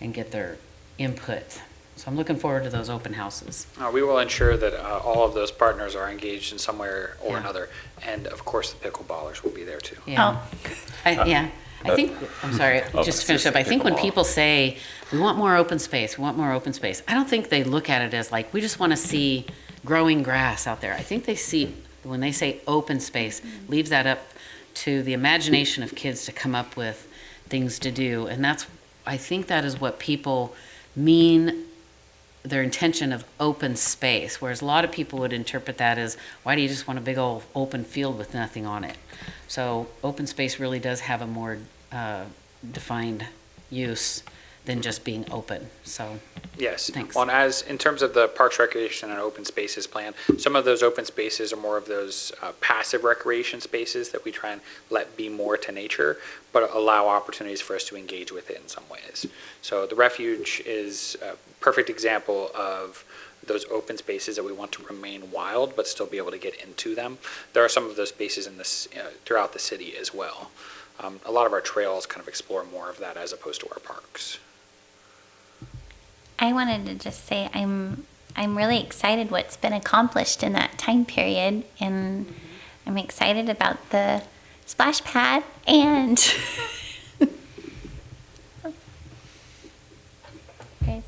and get their input So I'm looking forward to those open houses. We will ensure that all of those partners are engaged in some way or Yeah. another. And of course, the pickleballers will be there too. Yeah. I think, I'm sorry, just to finish up, I think when pickleball. people say, we want more open space, we want more open space, I don't think they look at it as like, we just want to see growing grass out there. I think they see, when they say open space, leaves that up to the imagination of kids to come up with things to do. And that's, I think that is what people mean, their intention of open space, whereas a lot of people would interpret that as, why do you just want a big old open field with nothing on it? So open space really does have a more defined use than just being open. So Yes. Thanks. Well, and as in terms of the Parks Recreation and Open Spaces plan, some of those open spaces are more of those passive recreation spaces that we try and let be more to nature, but allow opportunities for us to engage with it in some ways. So the refuge is a perfect example of those open spaces that we want to remain wild, but still be able to get into them. There are some of those spaces in this throughout the city as well. A lot of our trails kind of explore more of that as opposed to our parks. I wanted to just say I'm really excited what's been accomplished in that time period, and I'm excited about the splash pad and guys,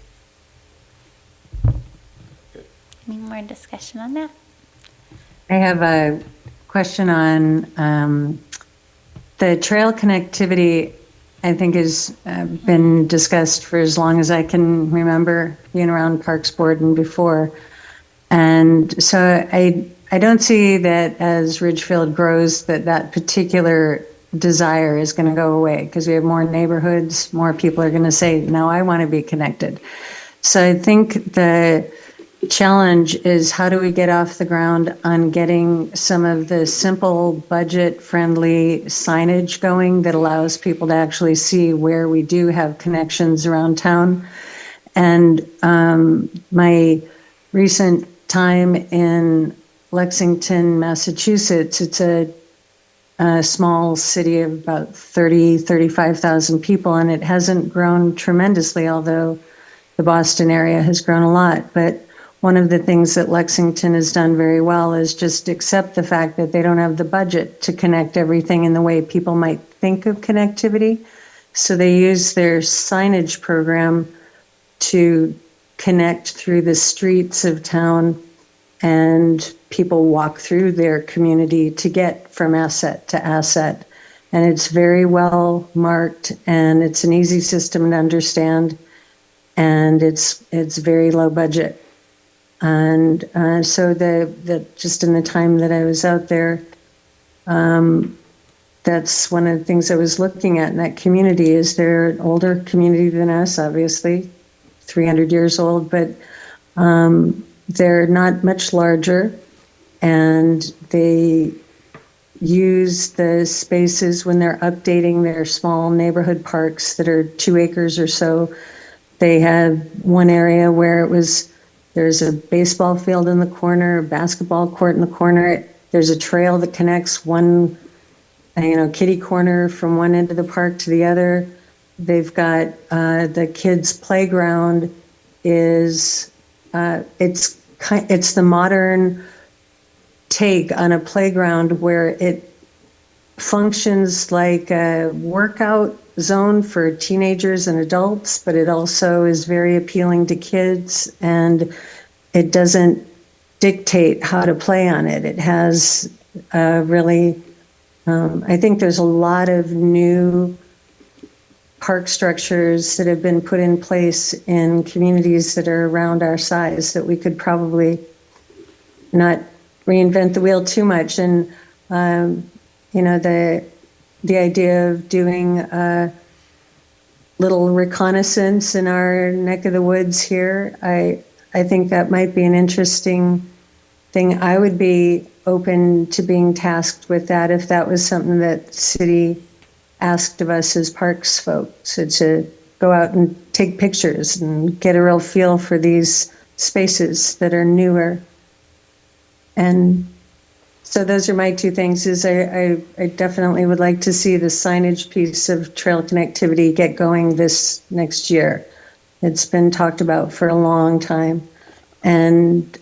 any more discussion on that? I have a question on the trail connectivity. I think has been discussed for as long as I can remember being around Parks Board and before. And so I don't see that as Ridgefield grows that particular desire is going to go away, because we have more neighborhoods, more people are going to say, no, I want to be connected. So I think the challenge is, how do we get off the ground on getting some of the simple budget-friendly signage going that allows people to actually see where we do have connections around town. And my recent time in Lexington, Massachusetts, it's a small city of about 35,000 people, and it hasn't grown tremendously, although the Boston area has grown a lot. But one of the things that Lexington has done very well is just accept the fact that they don't have the budget to connect everything in the way people might think of connectivity. So they use their signage program to connect through the streets of town, and people walk through their community to get from asset to asset. And it's very well marked, and it's an easy system to understand, and it's very low budget. And so the just in the time that I was out there, that's one of the things I was looking at in that community. Is they're an older community than us, obviously, 300 years old, but they're not much larger, and they use the spaces when they're updating their small neighborhood parks that are 2 acres or so. They have one area where there's a baseball field in the corner, a basketball court in the corner. There's a trail that connects one, kitty corner from one end of the park to the other. They've got the kids' playground it's the modern take on a playground where it functions like a workout zone for teenagers and adults, but it also is very appealing to kids, and it doesn't dictate how to play on it. It has really, I think there's a lot of new park structures that have been put in place in communities that are around our size that we could probably not reinvent the wheel too much. And, the idea of doing a little reconnaissance in our neck of the woods here, I think that might be an interesting thing. I would be open to being tasked with that if that was something that the city asked of us as parks folks, so to go out and take pictures and get a real feel for these spaces that are newer. And so those are my 2 things. Is I definitely would like to see the signage piece of trail connectivity get going this next year. It's been talked about for a long time. And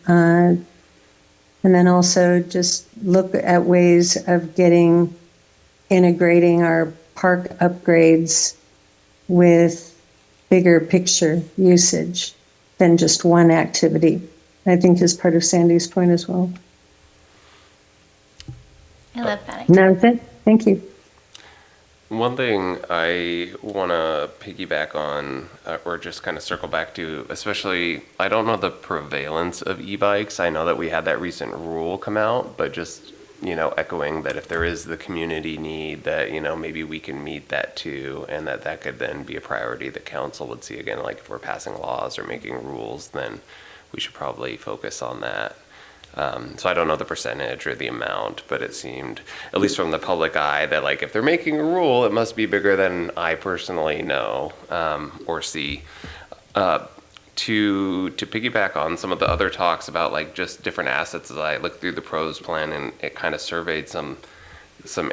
then also just look at ways of integrating our park upgrades with bigger picture usage than just one activity. I think is part of Sandy's point as well. I love that idea. No, that's it. Thank you. One thing I want to piggyback on, or just kind of circle back to, especially, I don't know the prevalence of e-bikes. I know that we had that recent rule come out, but just, echoing that if there is the community need, that, maybe we can meet that too, and that could then be a priority the council would see. Again, like if we're passing laws or making rules, then we should probably focus on that. So I don't know the percentage or the amount, but it seemed, at least from the public eye, that like if they're making a rule, it must be bigger than I personally know or see. To piggyback on some of the other talks about like just different assets, as I looked through the pros plan and it kind of surveyed some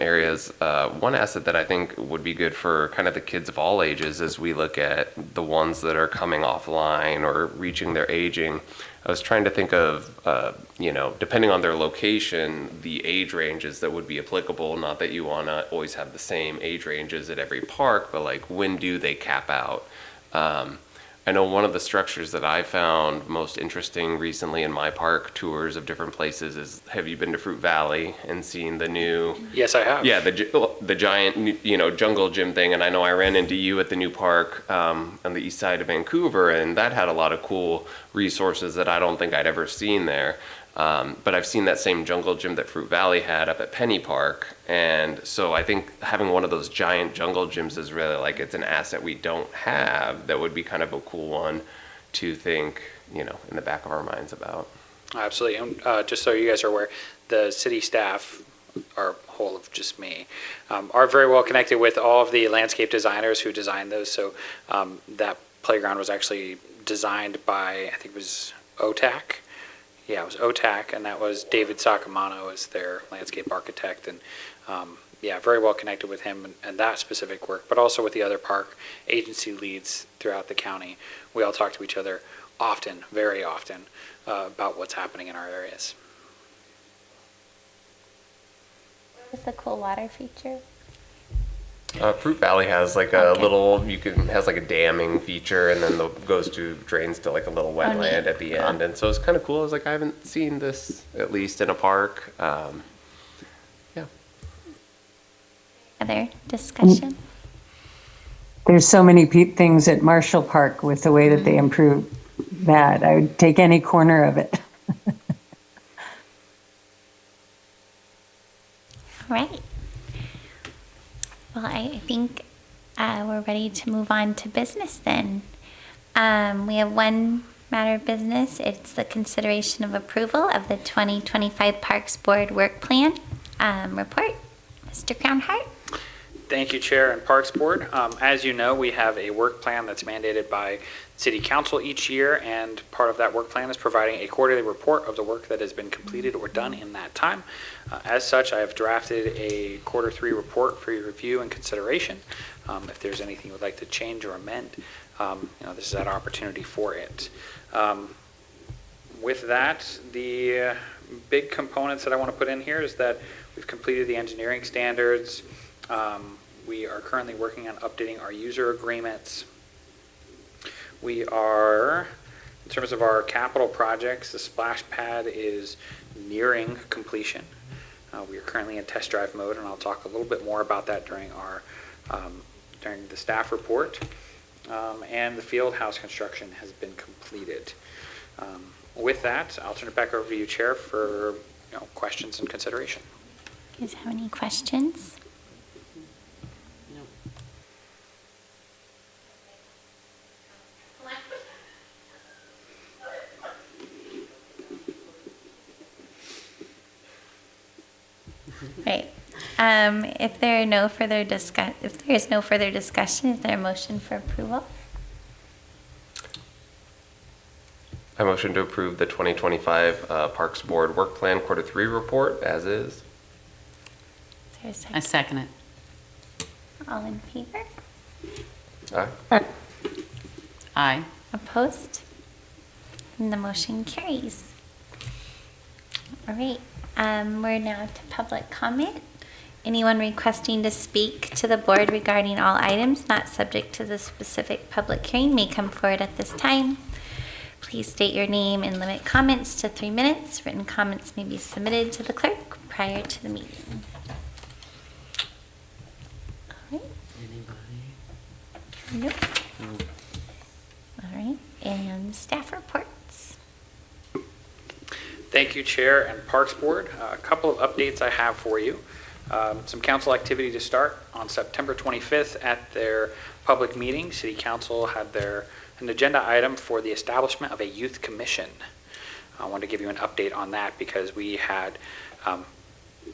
areas. One asset that I think would be good for kind of the kids of all ages as we look at the ones that are coming offline or reaching their aging. I was trying to think of, depending on their location, the age ranges that would be applicable. Not that you want to always have the same age ranges at every park, but like when do they cap out? I know one of the structures that I found most interesting recently in my park tours of different places is, have you been to Fruit Valley and seen the new? Yes, I have. Yeah, the giant, jungle gym thing. And I know I ran into you at the new park on the east side of Vancouver, and that had a lot of cool resources that I don't think I'd ever seen there. But I've seen that same jungle gym that Fruit Valley had up at Penny Park. And so I think having one of those giant jungle gyms is really like, it's an asset we don't have that would be kind of a cool one to think, in the back of our minds about. Absolutely. And just so you guys are aware, the city staff, or whole of just me, are very well connected with all of the landscape designers who designed those. So that playground was actually designed by, I think it was OTAC. Yeah, it was OTAC, and that was David Sacamano as their landscape architect. And very well connected with him and that specific work, but also with the other park agency leads throughout the county. We all talk to each other often, very often, about what's happening in our areas. What's the cool water feature? Fruit Valley has like a little, has like a damming feature, and then drains to like a little wetland at the end. And so it's kind of cool. I was like, I haven't seen this at least in a park. Other discussion? There's so many things at Marshall Park with the way that they improve that. I would take any corner of it. All right. Well, I think we're ready to move on to business then. We have one matter of business. It's the consideration of approval of the 2025 Parks Board Work Plan report. Mr. Crownhart? Thank you, Chair and Parks Board. As you know, we have a work plan that's mandated by City Council each year, and part of that work plan is providing a quarterly report of the work that has been completed or done in that time. As such, I have drafted a Q3 report for your review and consideration. If there's anything you would like to change or amend, this is that opportunity for it. With that, the big components that I want to put in here is that we've completed the engineering standards. We are currently working on updating our user agreements. We are, in terms of our capital projects, the splash pad is nearing completion. We are currently in test drive mode, and I'll talk a little bit more about that during the staff report. And the field house construction has been completed. With that, I'll turn it back over to you, Chair, for questions and consideration. Do you guys have any questions? Right. If there is no further discussion, is there a motion for approval? I motion to approve the 2025 Parks Board Work Plan Q3 report as is. Is there a second? I second it. All in favor? Aye. Aye. Opposed? And the motion carries. All right, we're now to public comment. Anyone requesting to speak to the board regarding all items not subject to the specific public hearing may come forward at this time. Please state your name and limit comments to 3 minutes. Written comments may be submitted to the clerk prior to the meeting. All right. Nope. All right, and staff reports. Thank you, Chair and Parks Board. A couple of updates I have for you. Some council activity to start. On September 25th at their public meeting, City Council had an agenda item for the establishment of a youth commission. I want to give you an update on that because we had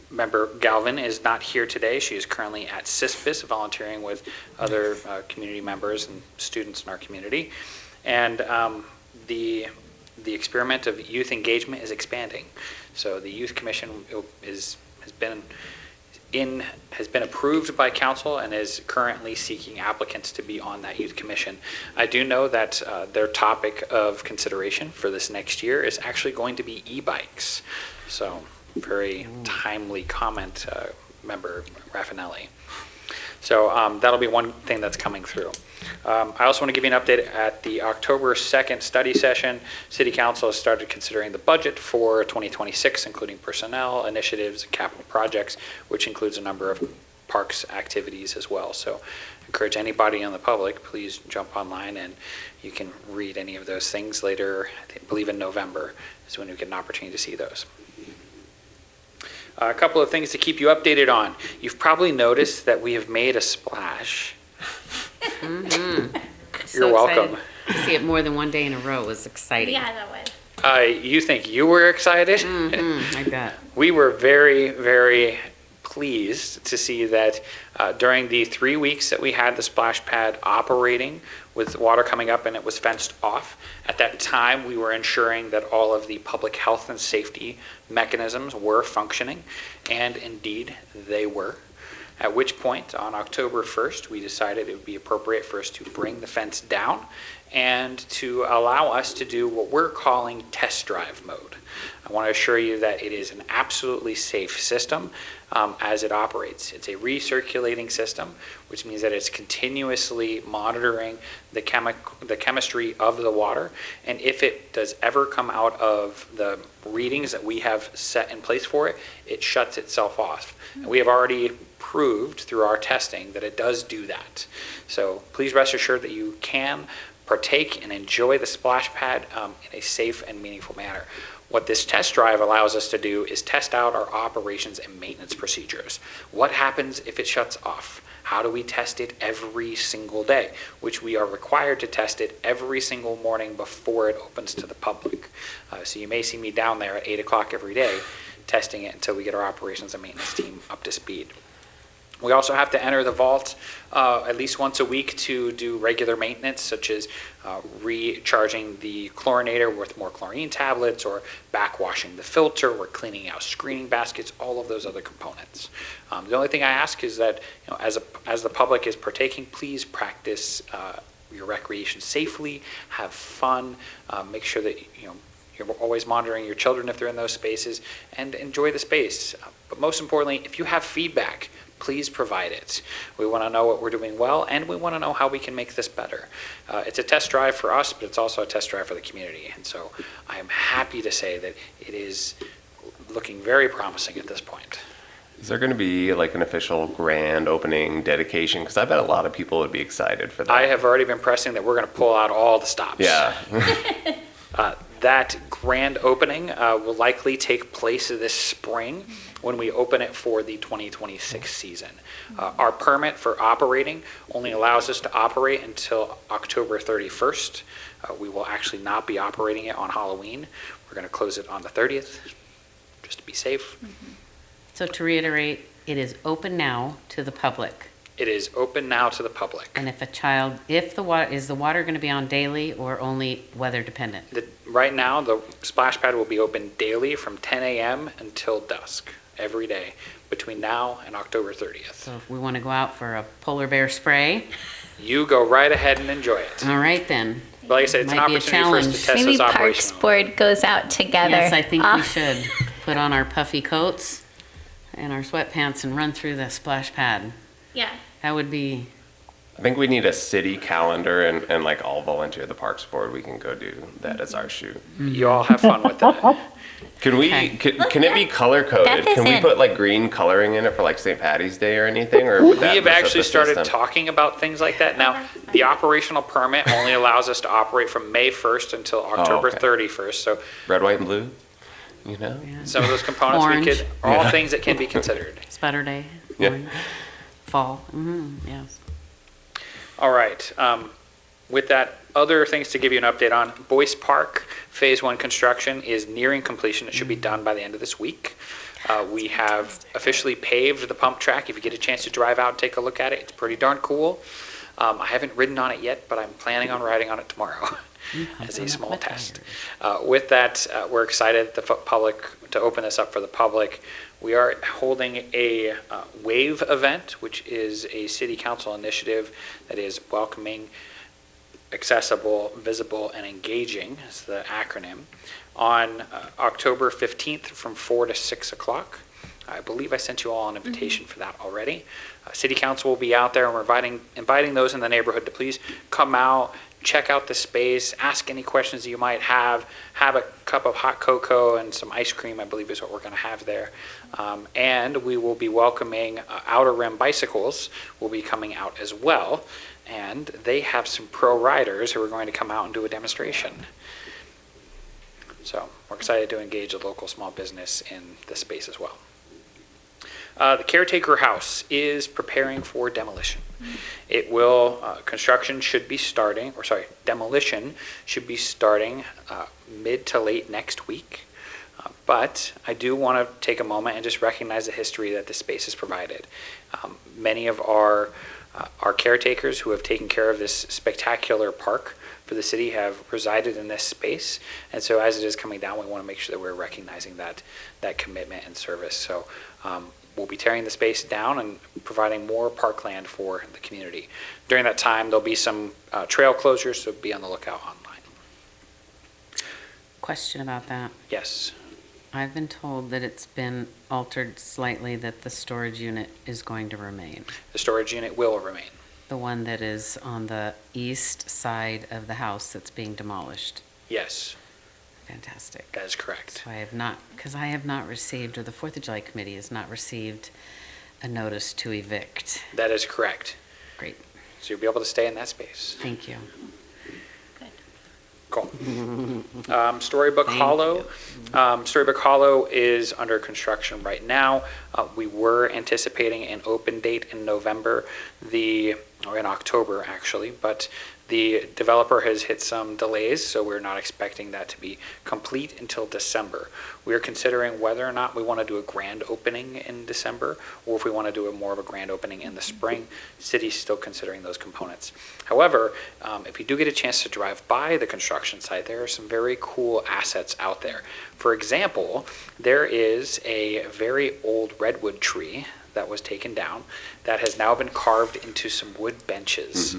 member Galvin is not here today. She is currently at CISPIS volunteering with other community members and students in our community. And the experiment of youth engagement is expanding. So the Youth Commission has been approved by council and is currently seeking applicants to be on that youth commission. I do know that their topic of consideration for this next year is actually going to be e-bikes. So very timely comment, member Raffinelli. So that'll be one thing that's coming through. I also want to give you an update. At the October 2nd study session, City Council has started considering the budget for 2026, including personnel, initiatives, and capital projects, which includes a number of parks activities as well. So I encourage anybody in the public, please jump online and you can read any of those things later. I believe in November is when we get an opportunity to see those. A couple of things to keep you updated on. You've probably noticed that we have made a splash. You're welcome. To see it more than one day in a row was exciting. Yeah, that was. You think you were excited? I bet. We were very, very pleased to see that during the 3 weeks that we had the splash pad operating with water coming up and it was fenced off, at that time we were ensuring that all of the public health and safety mechanisms were functioning, and indeed they were. At which point, on October 1st, we decided it would be appropriate for us to bring the fence down and to allow us to do what we're calling test drive mode. I want to assure you that it is an absolutely safe system as it operates. It's a recirculating system, which means that it's continuously monitoring the chemistry of the water. And if it does ever come out of the readings that we have set in place for it, it shuts itself off. And we have already proved through our testing that it does do that. So please rest assured that you can partake and enjoy the splash pad in a safe and meaningful manner. What this test drive allows us to do is test out our operations and maintenance procedures. What happens if it shuts off? How do we test it every single day? Which we are required to test it every single morning before it opens to the public. So you may see me down there at 8 o'clock every day testing it until we get our operations and maintenance team up to speed. We also have to enter the vault at least once a week to do regular maintenance, such as recharging the chlorinator with more chlorine tablets, or backwashing the filter, or cleaning out screening baskets, all of those other components. The only thing I ask is that, as the public is partaking, please practice your recreation safely, have fun, make sure that you're always monitoring your children if they're in those spaces, and enjoy the space. But most importantly, if you have feedback, please provide it. We want to know what we're doing well, and we want to know how we can make this better. It's a test drive for us, but it's also a test drive for the community. And so I am happy to say that it is looking very promising at this point. Is there going to be like an official grand opening dedication? Because I bet a lot of people would be excited for that. I have already been pressing that we're going to pull out all the stops. Yeah. That grand opening will likely take place this spring when we open it for the 2026 season. Our permit for operating only allows us to operate until October 31st. We will actually not be operating it on Halloween. We're going to close it on the 30th, just to be safe. So to reiterate, it is open now to the public. It is open now to the public. And if is the water going to be on daily or only weather dependent? Right now, the splash pad will be open daily from 10 a.m. until dusk, every day, between now and October 30th. So if we want to go out for a polar bear spray. You go right ahead and enjoy it. All right then. But like I said, it's an Might be a opportunity for us to challenge. test Maybe this Parks operational. Board goes out together. Yes, I think we should put on our puffy coats and our sweatpants and run through the splash pad. Yeah. That would be, I think we need a city calendar and like all volunteer the Parks Board. We can go do that as our shoot. You all have fun with that. Can we? Okay. Can it be color coded? Beth is Can we in. put like green coloring in it for like St. Patty's Day or anything? Or would that We have mess up actually the started system? talking about things like that. Now, the operational permit only allows us to operate from May 1st until October okay. 31st. So Red, white, and blue. You know. some of those components Orange. we could, are all things that can be considered. Sputter Day, Yeah. orange, fall, yes. All right. With that, other things to give you an update on. Boyce Park Phase 1 construction is nearing completion. It should be done by the end of this week. We have officially paved the pump track. If you get a chance to drive out and take a look at it, it's pretty darn cool. I haven't ridden on it yet, but I'm planning on riding on it tomorrow as a small test. With that, we're excited to open this up for the public. We are holding a WAVE event, which is a city council initiative that is welcoming, accessible, visible, and engaging, is the acronym, on October 15th from 4 to 6 o'clock. I believe I sent you all an invitation for that already. City council will be out there, and we're inviting those in the neighborhood to please come out, check out the space, ask any questions you might have a cup of hot cocoa and some ice cream, I believe is what we're going to have there. And we will be welcoming Outer Rim Bicycles will be coming out as well. And they have some pro riders who are going to come out and do a demonstration. So we're excited to engage a local small business in this space as well. The caretaker house is preparing for demolition. It will, demolition should be starting mid to late next week. But I do want to take a moment and just recognize the history that this space has provided. Many of our caretakers who have taken care of this spectacular park for the city have resided in this space. And so as it is coming down, we want to make sure that we're recognizing that commitment and service. So we'll be tearing the space down and providing more parkland for the community. During that time, there'll be some trail closures, so be on the lookout online. Question about that. Yes. I've been told that it's been altered slightly, that the storage unit is going to remain. The storage unit will remain. The one that is on the east side of the house that's being demolished. Yes, Fantastic. that is correct. So I have not received, or the 4th of July committee has not received a notice to evict. That is correct. Great, So you'll be able to stay in that space. thank you. Cool. Storybook Thank Hollow. Storybook Hollow is under construction right now. We were anticipating an open date in November, or in October actually, but the developer has hit some delays, so we're not expecting that to be complete until December. We're considering whether or not we want to do a grand opening in December, or if we want to do more of a grand opening in the spring. City's still considering those components. However, if you do get a chance to drive by the construction site, there are some very cool assets out there. For example, there is a very old redwood tree that was taken down that has now been carved into some wood benches,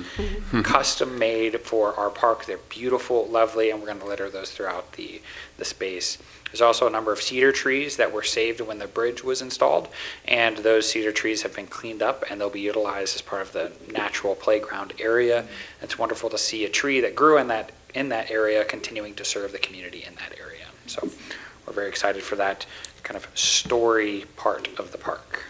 custom made for our park. They're beautiful, lovely, and we're going to litter those throughout the space. There's also a number of cedar trees that were saved when the bridge was installed, and those cedar trees have been cleaned up and they'll be utilized as part of the natural playground area. It's wonderful to see a tree that grew in that area continuing to serve the community in that area. So we're very excited for that kind of story part of the park.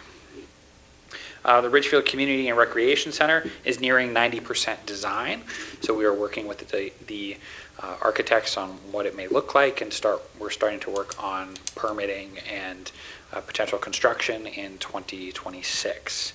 The Ridgefield Community and Recreation Center is nearing 90% design, so we are working with the architects on what it may look like, and we're starting to work on permitting and potential construction in 2026.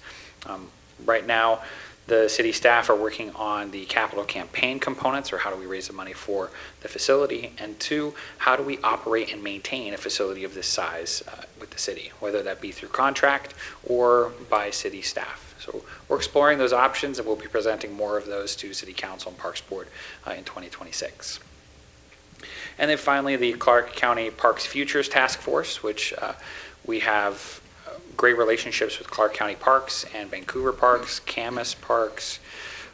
Right now, the city staff are working on the capital campaign components, or how do we raise the money for the facility, and 2, how do we operate and maintain a facility of this size with the city, whether that be through contract or by city staff. So we're exploring those options, and we'll be presenting more of those to City Council and Parks Board in 2026. And then finally, the Clark County Parks Futures Task Force, which we have great relationships with Clark County Parks and Vancouver Parks, Camas Parks,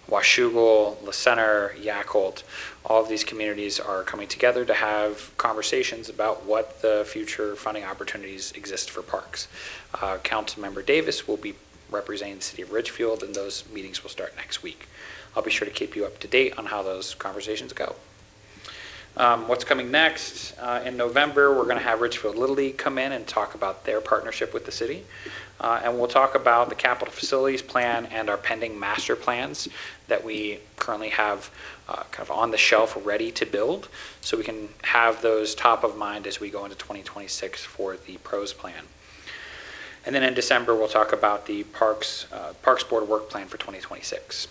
Washougal, La Center, Yacolt, all of these communities are coming together to have conversations about what the future funding opportunities exist for parks. Councilmember Davis will be representing the city of Ridgefield, and those meetings will start next week. I'll be sure to keep you up to date on how those conversations go. What's coming next? In November, we're going to have Ridgefield Little League come in and talk about their partnership with the city. And we'll talk about the capital facilities plan and our pending master plans that we currently have kind of on the shelf ready to build, so we can have those top of mind as we go into 2026 for the pros plan. And then in December, we'll talk about the Parks Board work plan for 2026.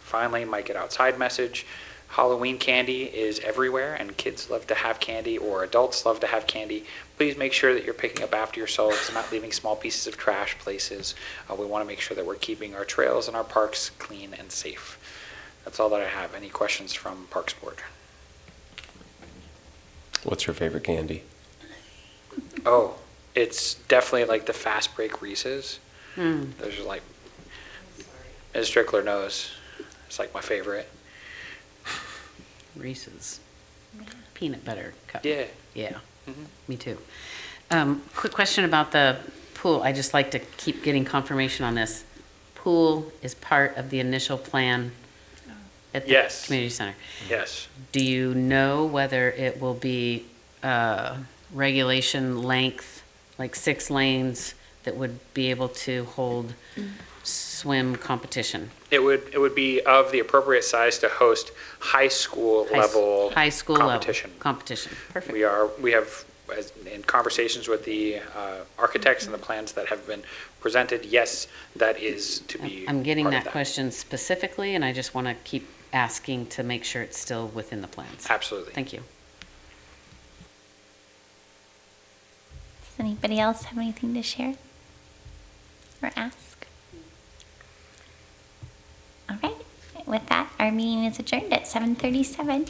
Finally, my Get Outside message. Halloween candy is everywhere, and kids love to have candy, or adults love to have candy. Please make sure that you're picking up after yourselves and not leaving small pieces of trash places. We want to make sure that we're keeping our trails and our parks clean and safe. That's all that I have. Any questions from Parks Board? What's your favorite candy? Oh, it's definitely like the fast break Reese's. Those are like, Ms. Strickler knows, it's like my favorite. Reese's peanut butter cup. Yeah. Yeah, me too. Quick question about the pool. I just like to keep getting confirmation on this. Pool is part of the initial plan at the Yes. community center. Yes. Do you know whether it will be regulation length, like 6 lanes, that would be able to hold swim competition? It would be of the appropriate size to host high school level High school competition. level competition. Perfect. We have in conversations with the architects and the plans that have been presented. Yes, that is to be. I'm getting part of that question specifically, and I just want to keep asking to make sure it's still within the plans. Absolutely. Thank you. Does anybody else have anything to share or ask? All right. With that, our meeting is adjourned at 7:37.